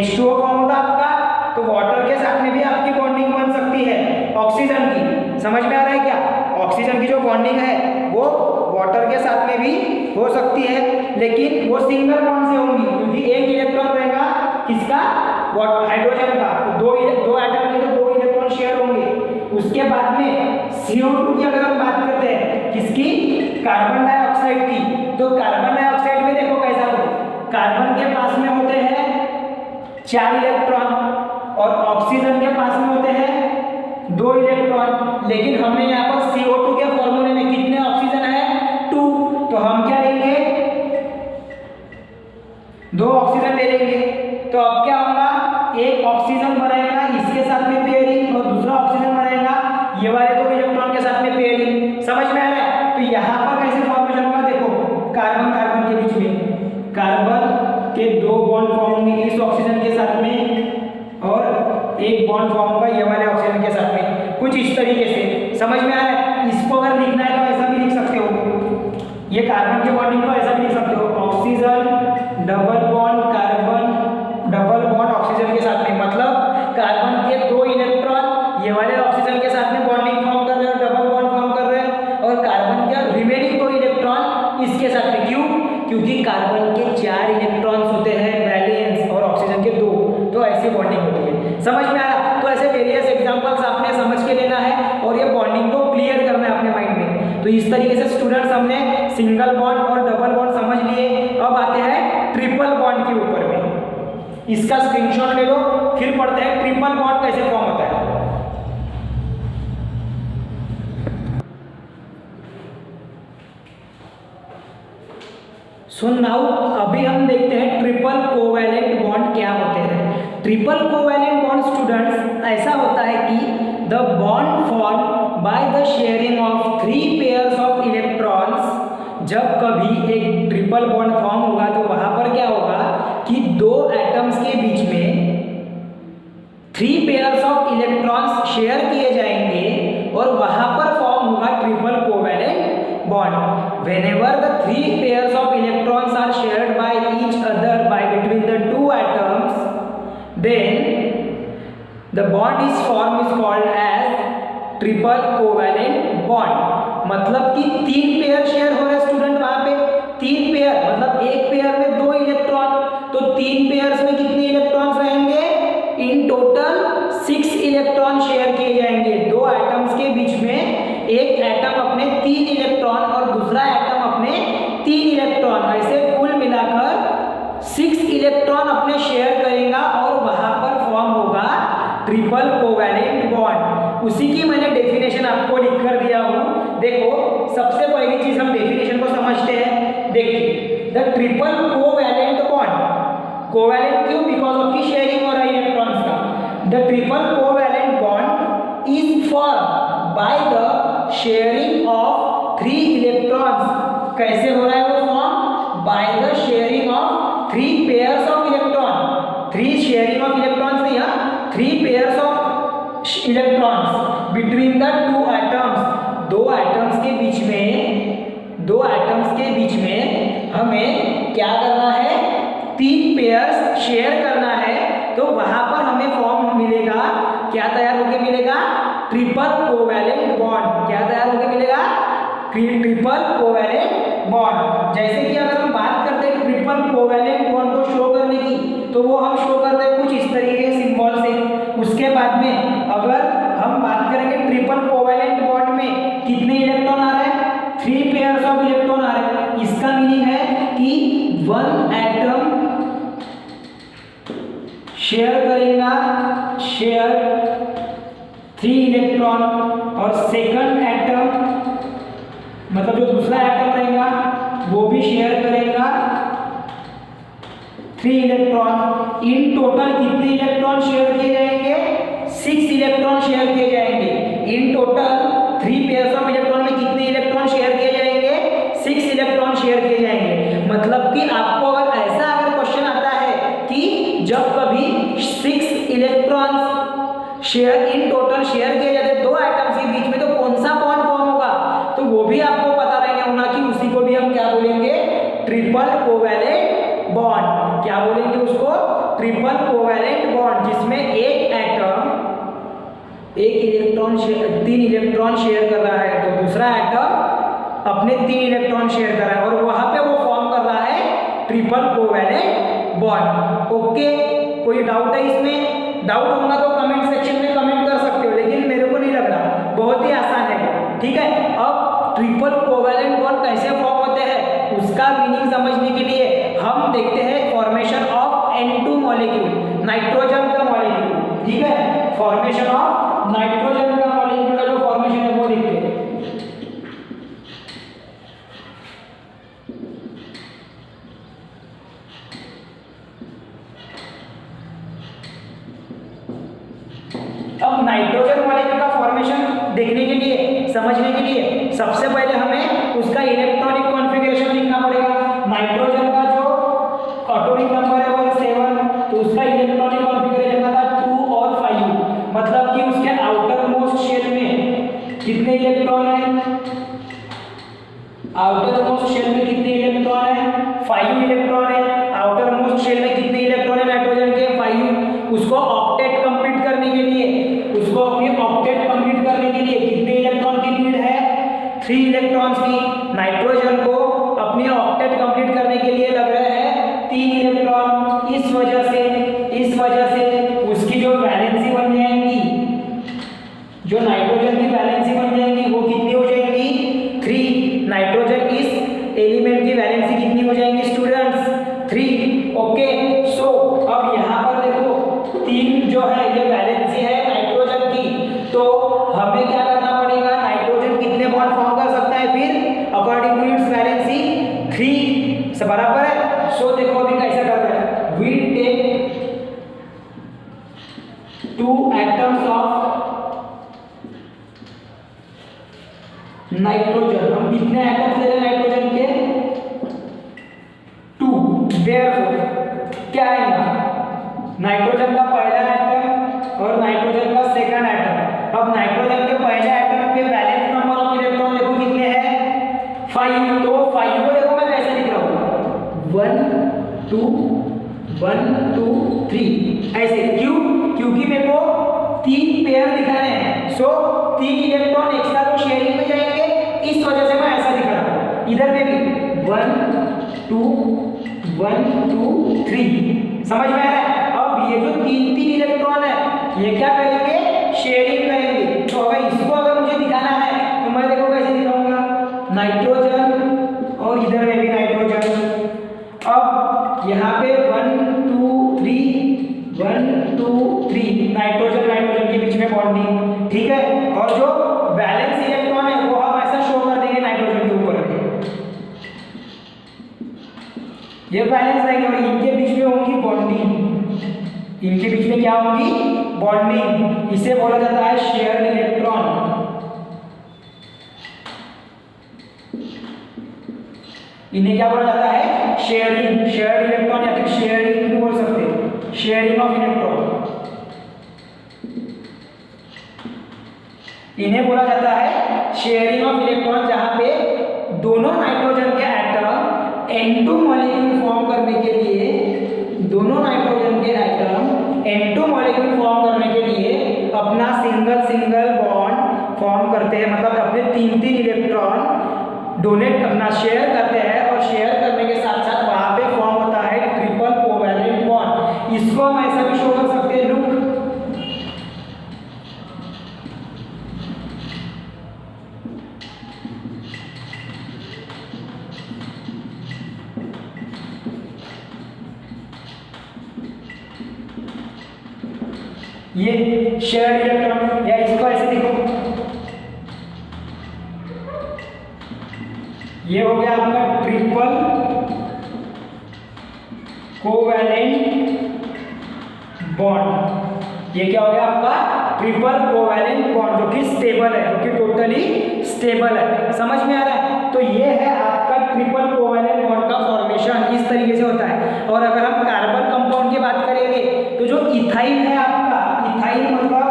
H2O फॉर्म होता आपका, तो वाटर के साथ में भी आपकी बॉन्डिंग बन सकती है ऑक्सीजन की। समझ में आ रहा है क्या? ऑक्सीजन की जो बॉन्डिंग है वो वाटर के साथ में भी हो सकती है, लेकिन वो सिंगल बॉन्ड से होंगी क्योंकि एक इलेक्ट्रॉन रहेगा किसका हाइड्रोजन का, तो दो एटम के तो 2 इलेक्ट्रॉन शेयर होंगे। उसके बाद में CO2 की अगर हम बात करते हैं किसकी कार्बन डाइऑक्साइड की, तो कार्बन डाइऑक्साइड में देखो कैसा हो, कार्बन के पास में होते हैं 4 इलेक्ट्रॉन और ऑक्सीजन के पास में होते हैं 2 इलेक्ट्रॉन, लेकिन हमें यहाँ पर CO2 के फॉर्मूले में कितने ऑक्सीजन है 2, तो हम क्या लेंगे 2 ऑक्सीजन ले लेंगे। तो अब क्या होगा, एक ऑक्सीजन बनाएगा इसके साथ में पेयरिंग और दूसरा ऑक्सीजन बनाएगा ये वाले 2 इलेक्ट्रॉन के साथ में पेयरिंग, समझ में आ रहा है। तो यहाँ पर कैसे फॉर्मेशन होगा, देखो कार्बन कार्बन के बीच में कार्बन के 2 बॉन्ड फॉर्म होंगे इस ऑक्सीजन के साथ में और एक बॉन्ड फॉर्म होगा ये वाले ऑक्सीजन के साथ में, कुछ इस तरीके से, समझ में आ रहा है। इसको अगर लिखना है तो ऐसा भी लिख सकते हो, ये कार्बन के बॉन्डिंग को ऐसा भी लिख सकते हो, oxygen double bond carbon double bond oxygen के साथ में, मतलब कार्बन के 2 इलेक्ट्रॉन ये वाले ऑक्सीजन के साथ में बॉन्डिंग फॉर्म कर रहे हैं, डबल बॉन्ड फॉर्म कर रहे हैं, और कार्बन के रिमेनिंग 2 इलेक्ट्रॉन इसके साथ में, क्यों, क्योंकि कार्बन के 4 इलेक्ट्रॉन्स होते हैं वैलेंस और ऑक्सीजन के 2, तो ऐसी बॉन्डिंग होती है, समझ में आया। तो ऐसे वेरियस एग्जांपल्स आपने समझ के लेना है और ये बॉन्डिंग को क्लियर करना है अपने माइंड में। तो इस तरीके से स्टूडेंट्स हमने सिंगल बॉन्ड और डबल बॉन्ड समझ लिए, अब आते हैं ट्रिपल बॉन्ड के ऊपर में, इसका स्क्रीनशॉट ले लो, फिर पढ़ते हैं ट्रिपल बॉन्ड कैसे फॉर्म होता है। सो नाउ अभी हम देखते हैं ट्रिपल कोवैलेंट बॉन्ड क्या होते हैं। ट्रिपल कोवैलेंट बॉन्ड स्टूडेंट्स ऐसा होता है कि the bond form by the sharing of 3 pairs of electrons. जब कभी एक ट्रिपल बॉन्ड फॉर्म होगा तो वहां पर क्या होगा कि 2 एटम्स के बीच में 3 पेयर्स ऑफ इलेक्ट्रॉन्स शेयर किए जाएंगे और वहां पर फॉर्म होगा triple covalent bond. whenever the 3 pairs of electrons are shared by each other by between the 2 atoms, then the bond is called as triple covalent bond। मतलब कि 3 pair share हो रहे स्टूडेंट, वहां पे 3 पेयर मतलब एक pair में 2 electron, तो 3 पेयर्स में कितने इलेक्ट्रॉन्स रहेंगे, इन टोटल 6 इलेक्ट्रॉन शेयर किए जाएंगे। 2 एटम्स के बीच में एक एटम अपने 3 इलेक्ट्रॉन और दूसरा एटम अपने 3 इलेक्ट्रॉन, ऐसे कुल मिलाकर 6 इलेक्ट्रॉन अपने शेयर करेगा और वहां पर फॉर्म होगा ट्रिपल कोवैलेंट बॉन्ड। उसी की मैंने डेफिनेशन आपको लिख कर दिया हूं। देखो सबसे पहली चीज हम डेफिनेशन को समझते हैं। देखिए the triple covalent bond, covalent क्यों, बिकॉज ऑफ की शेयरिंग हो रहा है इलेक्ट्रॉन्स का। The triple covalent bond is form by the sharing of 3 electrons. कैसे हो रहा है वो form, bye the sharing of 3 pairs of electron. 3 sharing of electrons नहीं, 3 pairs of electrons between the 2 atoms. 2 atoms के बीच में, 2 एटम्स के बीच में हमें क्या करना है, 3 पेयर्स शेयर करना है, तो वहां पर हमें फॉर्म मिलेगा, क्या तैयार होके मिलेगा, ट्रिपल कोवैलेंट बॉन्ड। क्या तैयार होके मिलेगा, ट्रिपल कोवैलेंट बॉन्ड। जैसे कि अगर हम बात करते हैं ट्रिपल कोवैलेंट बॉन्ड को शो करने की, तो वो हम शो करते हैं कुछ इस तरीके के सिंबल से। उसके बाद में अगर हम बात करेंगे ट्रिपल कोवैलेंट बॉन्ड में कितने इलेक्ट्रॉन आ रहे हैं, 3 पेयर्स ऑफ इलेक्ट्रॉन आ रहे हैं। इसका मीनिंग है कि 1 एटम शेयर करेगा, शेयर 3 इलेक्ट्रॉन, और सेकंड एटम मतलब जो दूसरा एटम रहेगा वो भी शेयर करेगा 3 इलेक्ट्रॉन। इन टोटल कितने इलेक्ट्रॉन शेयर किए जाएंगे, 6 इलेक्ट्रॉन शेयर किए जाएंगे। In total 3 pairs of electron में कितने इलेक्ट्रॉन शेयर किए जाएंगे, 6 इलेक्ट्रॉन शेयर किए जाएंगे। मतलब कि आपको अगर ऐसा अगर क्वेश्चन आता है कि जब कभी 6 electrons share in total share किए जाते 2 एटम्स के बीच में, तो कौन सा बॉन्ड फॉर्म होगा, तो वो भी आपको पता रहने होना कि उसी को भी हम क्या बोलेंगे, ट्रिपल कोवैलेंट बॉन्ड। क्या बोलेंगे उसको, ट्रिपल कोवैलेंट बॉन्ड, जिसमें एक एटम 3 इलेक्ट्रॉन शेयर कर रहा है, तो दूसरा एटम अपने 3 इलेक्ट्रॉन शेयर कर रहा है, और वहां पे वो फॉर्म कर रहा है ट्रिपल कोवैलेंट बॉन्ड। ओके, कोई डाउट है इसमें? डाउट होगा तो कमेंट सेक्शन में कमेंट कर सकते हो, लेकिन मेरे को नहीं लग रहा, बहुत ही आसान है, ठीक है। अब ट्रिपल कोवैलेंट बॉन्ड कैसे फॉर्म होते हैं उसका मीनिंग समझने के लिए हम देखते हैं formation of N2 molecule, nitrogen का मॉलिक्यूल। ठीक है, फॉर्मेशन ऑफ नाइट्रोजन का मॉलिक्यूल का जो फॉर्मेशन है वो देखते हैं। अब नाइट्रोजन मॉलिक्यूल का फॉर्मेशन देखने के लिए, समझने के लिए सबसे पहले हमें उसका इलेक्ट्रॉनिक कॉन्फ़िगरेशन लिखना पड़ेगा। नाइट्रोजन का जो एटॉमिक नंबर है वो 7, तो उसका इलेक्ट्रॉनिक कॉन्फ़िगरेशन आता है 2 और 5, मतलब कि उसके आउटर मोस्ट शेल में कितने इलेक्ट्रॉन है, आउटर मोस्ट शेल में कितने इलेक्ट्रॉन है, 5 इलेक्ट्रॉन है। आउटर मोस्ट शेल में कितने इलेक्ट्रॉन है नाइट्रोजन के, 5। उसको ऑक्टेट कंप्लीट करने के लिए, उसको अपनी ऑक्टेट कंप्लीट करने के लिए कितने इलेक्ट्रॉन की नीड है, 3 इलेक्ट्रॉन्स की। नाइट्रोजन को अपनी ऑक्टेट कंप्लीट करने के लिए लग रहे हैं 3 इलेक्ट्रॉन। इस वजह से उसकी जो वैलेंसी बन जाएंगी, जो नाइट्रोजन की वैलेंसी बन जाएंगी वो कितनी हो जाएंगी, 3। नाइट्रोजन इस एलिमेंट की वैलेंसी कितनी हो जाएंगी स्टूडेंट्स, 3। ओके, सो अब यहाँ पर देखो 3 जो है ये वैलेंसी है नाइट्रोजन की, तो हमें क्या करना पड़ेगा, नाइट्रोजन कितने बॉन्ड फॉर्म कर सकता है फिर अकॉर्डिंग टू इट्स वैलेंसी, 3 से बराबर है। सो देखो अभी कैसे कर रहे हैं, we take 2 atoms of nitrogen. हम कितने एटम्स ले रहे हैं नाइट्रोजन के, 2। देयरफॉर क्या आएगा, नाइट्रोजन का पहला एटम और नाइट्रोजन का सेकंड एटम। अब नाइट्रोजन के पहले एटम पे वैलेंस नंबर ऑफ इलेक्ट्रॉन देखो कितने हैं, 5। तो 5 को देखो मैं कैसे लिख रहा हूँ, 1 2 1 2 3 ऐसे। क्यों, क्योंकि मेरे को 3 पेयर दिखाने हैं। सो 3 इलेक्ट्रॉन एक साथ शेयरिंग में जाएंगे, इस वजह से मैं ऐसा दिख रहा हूँ। इधर में भी 1 2 1 2 3, समझ में आ रहा है। अब ये जो 3 इलेक्ट्रॉन है ये क्या करेंगे, शेयरिंग करेंगे। तो अगर इसको अगर मुझे दिखाना है तो मैं देखो कैसे दिखाऊंगा, नाइट्रोजन और इधर में भी नाइट्रोजन। अब यहाँ पे 1 2 3 1 2 3 नाइट्रोजन के बीच में बॉन्डिंग, ठीक है। और जो वैलेंस इलेक्ट्रॉन है वो हम ऐसा शो कर देंगे नाइट्रोजन के ऊपर, ये बैलेंस रहेंगे और इनके बीच में होंगी बॉन्डिंग। इनके बीच में क्या होंगी, बॉन्डिंग। इसे बोला जाता है शेयर्ड इलेक्ट्रॉन। इन्हें क्या बोला जाता है, शेयरिंग, शेयर्ड इलेक्ट्रॉन या फिर शेयरिंग भी बोल सकते हैं, शेयरिंग ऑफ इलेक्ट्रॉन। इन्हें बोला जाता है शेयरिंग ऑफ इलेक्ट्रॉन, जहां पे दोनों नाइट्रोजन के एटम N2 मॉलिक्यूल फॉर्म करने के लिए, दोनों नाइट्रोजन के एटम N2 मॉलिक्यूल फॉर्म करने के लिए अपना सिंगल बॉन्ड फॉर्म करते हैं, मतलब अपने 3 इलेक्ट्रॉन डोनेट अपना शेयर करते हैं। और शेयर करने के साथ साथ वहां पे फॉर्म होता है ट्रिपल कोवैलेंट बॉन्ड। इसको हम ऐसा भी शो कर सकते हैं, लुक, ये शेयर्ड इलेक्ट्रॉन, या इसको ऐसे देखो, ये हो गया आपका ट्रिपल कोवैलेंट बॉन्ड। ये क्या हो गया आपका ट्रिपल कोवैलेंट बॉन्ड, जो कि स्टेबल है, जो कि टोटली स्टेबल है। समझ में आ रहा है। तो ये है आपका ट्रिपल कोवैलेंट बॉन्ड का फॉर्मेशन, इस तरीके से होता है। और अगर हम कार्बन कंपाउंड की बात करेंगे तो जो इथाइन है आपका, इथाइन मतलब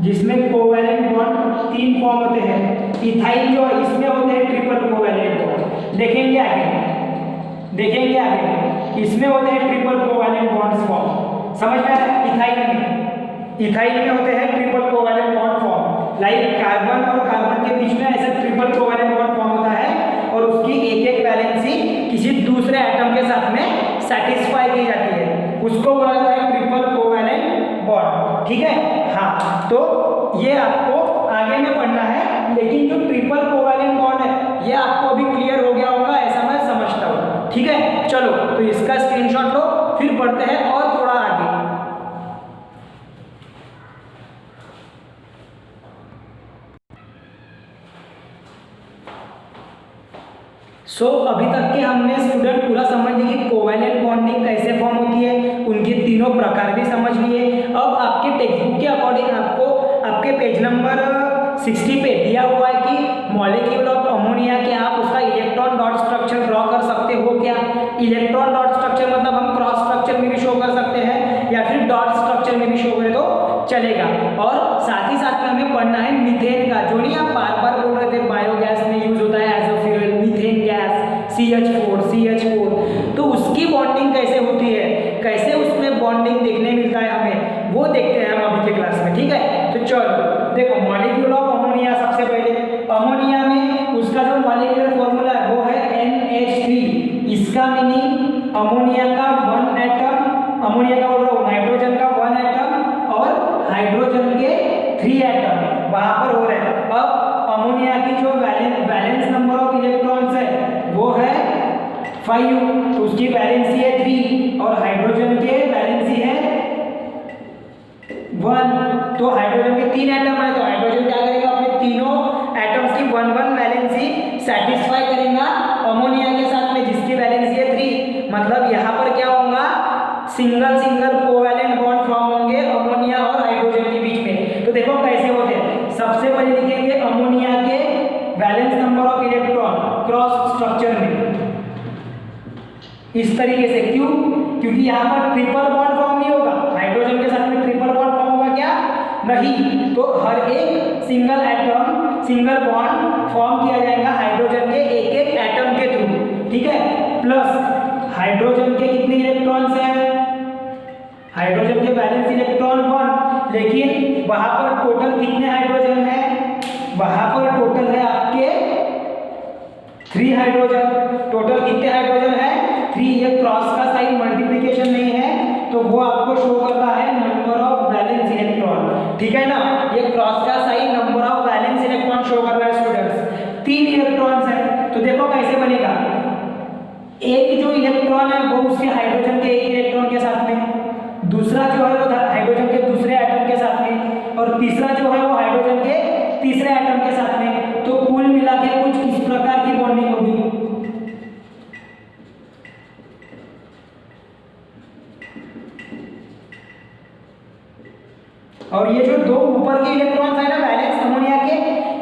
जिसमें कोवैलेंट बॉन्ड 3 फॉर्म होते हैं, इथाइन जो है इसमें होते हैं ट्रिपल कोवैलेंट बॉन्ड। देखेंगे आगे इसमें होते हैं ट्रिपल कोवैलेंट बॉन्ड्स फॉर्म। समझ में आ रहा है। इथाइन में होते हैं triple covalent bond form. Like carbon और कार्बन के बीच में ऐसा ट्रिपल कोवैलेंट बॉन्ड फॉर्म होता है और उसकी एक वैलेंसी किसी दूसरे एटम के साथ में सेटिस्फाई की जाती है, उसको बोला जाता है ट्रिपल कोवैलेंट बॉन्ड। ठीक है, हाँ। तो ये आपको आगे में पढ़ना है, लेकिन जो ट्रिपल कोवैलेंट ये आपको अभी क्लियर हो गया होगा, ऐसा मैं समझता हूँ। ठीक है, चलो तो इसका स्क्रीनशॉट लो, फिर बढ़ते हैं और थोड़ा आगे। अभी तक के हमने स्टूडेंट पूरा समझ लिए कि कोवैलेंट बॉन्डिंग कैसे फॉर्म होती है, उनके तीनों प्रकार भी समझ लिए। अब आपके टेक्स्ट बुक के अकॉर्डिंग आपको आपके पेज नंबर 60 पे दिया हुआ है कि मॉलिक्यूल ऑफ अमोनिया के आप उसका इलेक्ट्रॉन डॉट स्ट्रक्चर ड्रॉ कर सकते हो क्या। इलेक्ट्रॉन डॉट स्ट्रक्चर मतलब हम क्रॉस स्ट्रक्चर में भी शो कर सकते हैं या फिर डॉट स्ट्रक्चर में भी शो करें तो चलेगा। और साथ ही साथ में हमें पढ़ना है मीथेन का, जो नहीं आप बार बार बोल रहे थे बायोगैस में यूज होता है as a fuel, methane gas CH4 तो उसकी बॉन्डिंग कैसे होती है, कैसे उसमें बॉन्डिंग देखने मिलता है हमें, वो देखते हैं हम अभी के क्लास में। ठीक है, तो चलो देखो मॉलिक्यूल ऑफ अमोनिया। सबसे पहले अमोनिया में उसका जो मॉलिक्यूलर फॉर्मूला है वो है NH3। इसका मीनिंग अमोनिया का 1 एटम, अमोनिया का बोल रहा हूँ नाइट्रोजन का 1 एटम और हाइड्रोजन के 3 एटम वहां पर हो रहे हैं। अब अमोनिया की जो वैलेंस नंबर ऑफ इलेक्ट्रॉन्स है वो है 5, तो उसकी वैलेंसी है 3 और हाइड्रोजन के वैलेंसी है 1। तो हाइड्रोजन के 3 एटम है, तो हाइड्रोजन क्या करेगा अपने तीनों एटम्स की 1-1 वैलेंसी सेटिस्फाई करेगा अमोनिया के साथ में जिसकी वैलेंसी है 3। मतलब यहाँ पर क्या होगा, सिंगल कोवैलेंट बॉन्ड फॉर्म होंगे अमोनिया और हाइड्रोजन के बीच में। तो देखो कैसे होते हैं, सबसे पहले लिखेंगे अमोनिया के valence number of electron cross structure में इस तरीके से। क्यों? क्योंकि यहाँ पर ट्रिपल बॉन्ड फॉर्म नहीं होगा, हाइड्रोजन के साथ में ट्रिपल बॉन्ड फॉर्म होगा क्या, नहीं। तो हर एक single atom single bond form किया जाएगा हाइड्रोजन के एक एटम के थ्रू। ठीक है, प्लस हाइड्रोजन के कितने इलेक्ट्रॉन्स हैं, हाइड्रोजन के बैलेंस इलेक्ट्रॉन 1, लेकिन वहां पर टोटल कितने हाइड्रोजन है, वहां पर टोटल है आपके 3 हाइड्रोजन। टोटल कितने हाइड्रोजन है, 3। ये क्रॉस का साइन मल्टीप्लिकेशन नहीं है तो वो आपको शो करता है नंबर ऑफ वैलेंस इलेक्ट्रॉन। ठीक है ना, ये क्रॉस का sign number of valence electron show कर रहा है स्टूडेंट्स। 3 इलेक्ट्रॉन्स है, तो देखो कैसे बनेगा, एक जो इलेक्ट्रॉन है वो उसके हाइड्रोजन के एक इलेक्ट्रॉन के साथ में, दूसरा जो है वो हाइड्रोजन के दूसरे एटम के साथ में, और तीसरा जो है वो हाइड्रोजन के तीसरे एटम के साथ में। तो कुल मिला के कुछ इस प्रकार की बॉन्डिंग होगी। और ये जो दो ऊपर के इलेक्ट्रॉन्स है ना वैलेंस अमोनिया के,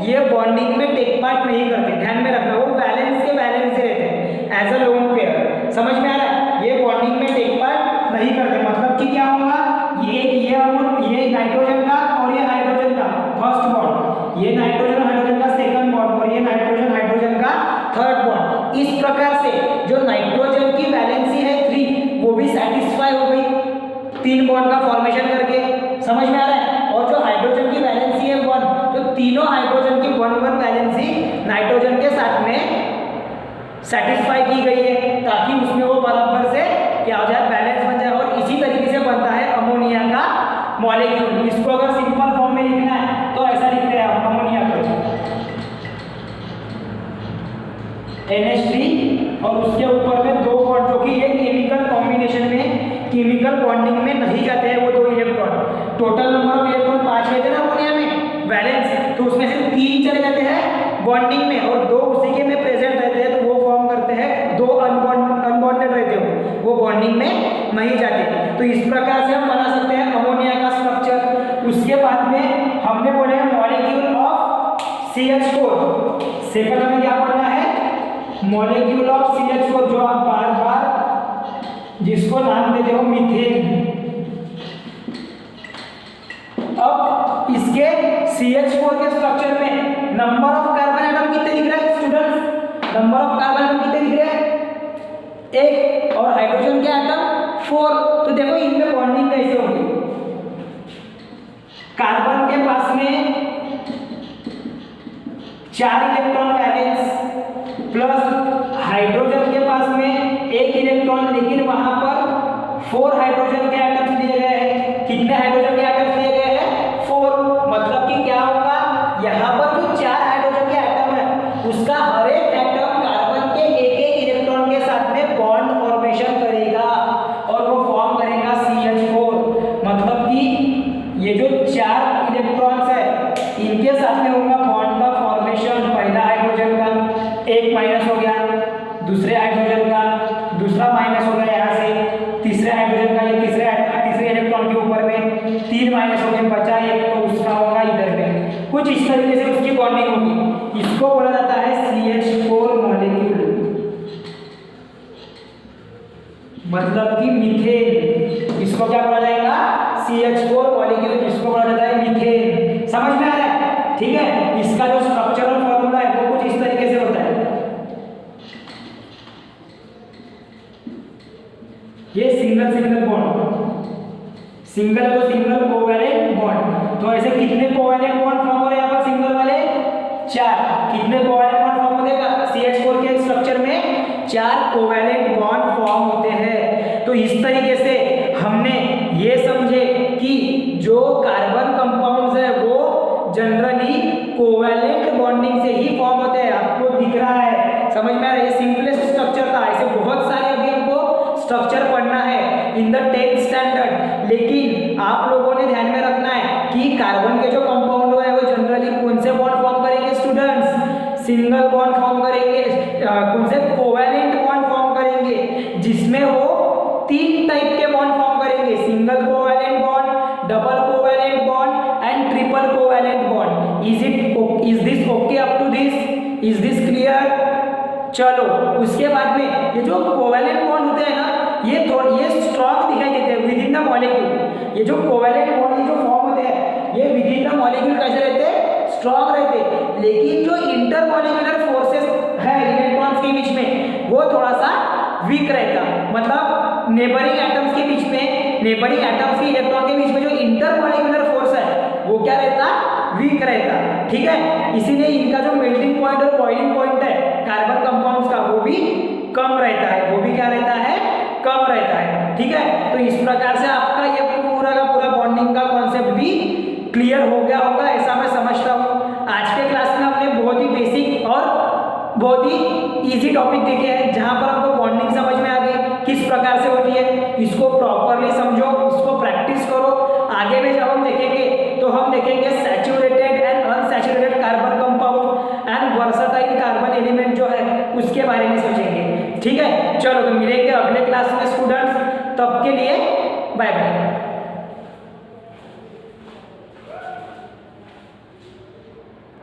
ये बॉन्डिंग में टेक पार्ट नहीं करते, ध्यान में रखना, वो वैलेंस के वैलेंस से रहते हैं एज अ लोन पेयर। समझ में आ रहा है, ये बॉन्डिंग में टेक पार्ट नहीं करते। मतलब कि क्या होगा, ये नाइट्रोजन का और ये हाइड्रोजन का फर्स्ट बॉन्ड, ये नाइट्रोजन हाइड्रोजन का सेकंड बॉन्ड और ये नाइट्रोजन हाइड्रोजन का थर्ड बॉन्ड। इस प्रकार से जो नाइट्रोजन की वैलेंसी है 3 वो भी सेटिस्फाई हो गई 3 बॉन्ड का फॉर्मेशन करके। समझ में आ रहा है, और जो हाइड्रोजन की वैलेंसी है 1, तो तीनों हाइड्रोजन की 1-1 वैलेंसी नाइट्रोजन के साथ में सेटिस्फाई की गई है ताकि उसमें वो बराबर से क्या हो जाए, बैलेंस बन जाए। और इसी तरीके से बनता है अमोनिया का मॉलिक्यूल। इसको अगर सिंपल फॉर्म में लिखना है तो ऐसा लिखते हैं आप अमोनिया को NH3 और उसके ऊपर में 2 बॉन्ड जो कि एक केमिकल कॉम्बिनेशन में केमिकल बॉन्डिंग में नहीं जाते हैं वो 2 electron. Total number of electron 5 रहते हैं ना अमोनिया में वैलेंस, तो उसमें से 3 चले जाते हैं बॉन्डिंग में और 2 उसी के में प्रेजेंट रहते हैं, तो वो फॉर्म करते हैं 2 अनबॉन्डेड रहते हो, वो बॉन्डिंग में नहीं जाते। तो इस प्रकार से हम बना सकते हैं अमोनिया का स्ट्रक्चर। उसके बाद में हमने बोले मॉलिक्यूल ऑफ CH4। सेकंड में क्या पढ़ना है, मॉलिक्यूल ऑफ CH4, जो आप बार बार जिसको नाम देते हो मीथेन। अब इसके CH4 के स्ट्रक्चर में नंबर ऑफ कार्बन एटम कितने दिख रहे हैं students, number of carbon atom कितने दिख रहे हैं, 1, और हाइड्रोजन के एटम 4। तो देखो इनमें बॉन्डिंग कैसे होगी, कार्बन के पास में 4 इलेक्ट्रॉन वैलेंस प्लस हाइड्रोजन के पास में 1 इलेक्ट्रॉन, लेकिन वहां पर 4 हाइड्रोजन के एटम्स दिए गए हैं। कितने हाइड्रोजन के एटम्स दिए गए हैं, 4। मतलब कि क्या होगा, यहाँ पर जो 4 हाइड्रोजन के एटम है उसका हर एक फॉर्मेशन करेगा और वो फॉर्म करेगा CH4। मतलब कि ये जो 4 इलेक्ट्रॉन्स है इनके साथ में होगा बॉन्ड का फॉर्मेशन। पहला हाइड्रोजन का एक माइनस हो गया, दूसरे हाइड्रोजन का दूसरा माइनस हो गया यहाँ से, तीसरे हाइड्रोजन का ये तीसरे इलेक्ट्रॉन के ऊपर में 3 माइनस हो गए, बचा एक तो उसका होगा इधर में। कुछ इस तरीके से उसकी बॉन्डिंग होगी। इसको बोला जाता है CH4 मॉलिक्यूल, मतलब कि मीथेन। इसको क्या बोला जाएगा? CH4 मॉलिक्यूल, जिसको बोला जाता है मीथेन। समझ में आ रहा है? ठीक है। इसका जो स्ट्रक्चरल फॉर्मूला है वो कुछ इस तरीके से होता है। ये सिंगल बॉन्ड, सिंगल तो सिंगल कोवैलेंट बॉन्ड। तो ऐसे कितने कोवैलेंट बॉन्ड फॉर्म हो रहे हैं यहाँ पर सिंगल वाले? 4। कितने कोवैलेंट बॉन्ड फॉर्म होते हैं CH4 के स्ट्रक्चर में? 4 कोवैलेंट बॉन्ड फॉर्म होते हैं। तो इस तरीके से हमने ये समझे कि जो कार्बन कंपाउंड्स है वो जनरली कोवैलेंट बॉन्डिंग से ही फॉर्म होते हैं। आपको दिख रहा है, समझ में आ रहा है? ये सिंपलेस्ट स्ट्रक्चर था। ऐसे बहुत सारे अभी हमको स्ट्रक्चर पढ़ना है इन द 10th स्टैंडर्ड। लेकिन आप लोगों ने ध्यान में रखना है कि कार्बन के जो कंपाउंड है वो जनरली कौन से बॉन्ड फॉर्म करेंगे स्टूडेंट्स? सिंगल बॉन्ड फॉर्म करेंगे। कौन से? कोवैलेंट बॉन्ड फॉर्म करेंगे, जिसमें वो 3 टाइप के बॉन्ड फॉर्म करेंगे, single covalent bond, double covalent bond and triple covalent bond. Is this okay up to this? Is this clear? चलो, उसके बाद में ये जो कोवैलेंट बॉन्ड होते हैं ना, ये स्ट्रॉन्ग दिखाई देते हैं विद इन द मॉलिक्यूल। ये जो कोवैलेंट बॉन्ड ये जो फॉर्म होते हैं ये विद इन द मॉलिक्यूल कैसे रहते हैं? स्ट्रॉन्ग रहते हैं। लेकिन जो इंटरमॉलिक्यूलर फोर्सेस है इलेक्ट्रॉन्स के बीच में वो थोड़ा सा वीक रहता। मतलब नेबरिंग एटम्स के बीच में, नेबरिंग एटम्स के इलेक्ट्रॉन के बीच में जो इंटरमॉलिक्यूलर फोर्स है वो क्या रहता? वीक रहता। ठीक है। इसीलिए इनका जो मेल्टिंग पॉइंट और बॉइलिंग पॉइंट है कार्बन कंपाउंड्स का वो भी कम रहता है। वो भी क्या रहता है? कम रहता है। ठीक है। तो इस प्रकार से आपका ये पूरा का पूरा बॉन्डिंग का कॉन्सेप्ट भी क्लियर हो गया होगा, ऐसा मैं समझता हूँ। आज के क्लास में हमने बहुत ही बेसिक और बहुत ही इजी टॉपिक देखे हैं, जहाँ पर हमको बॉन्डिंग समझ में आ गई किस प्रकार से होती है। इसको प्रॉपरली समझो, इसको प्रैक्टिस करो। आगे में जब हम देखेंगे तो हम देखेंगे saturated and unsaturated carbon compound and versatile carbon element जो है उसके बारे में सोचेंगे। ठीक है। चलो, तो मिलेंगे अगले क्लास में स्टूडेंट्स। तब के लिए बाय बाय।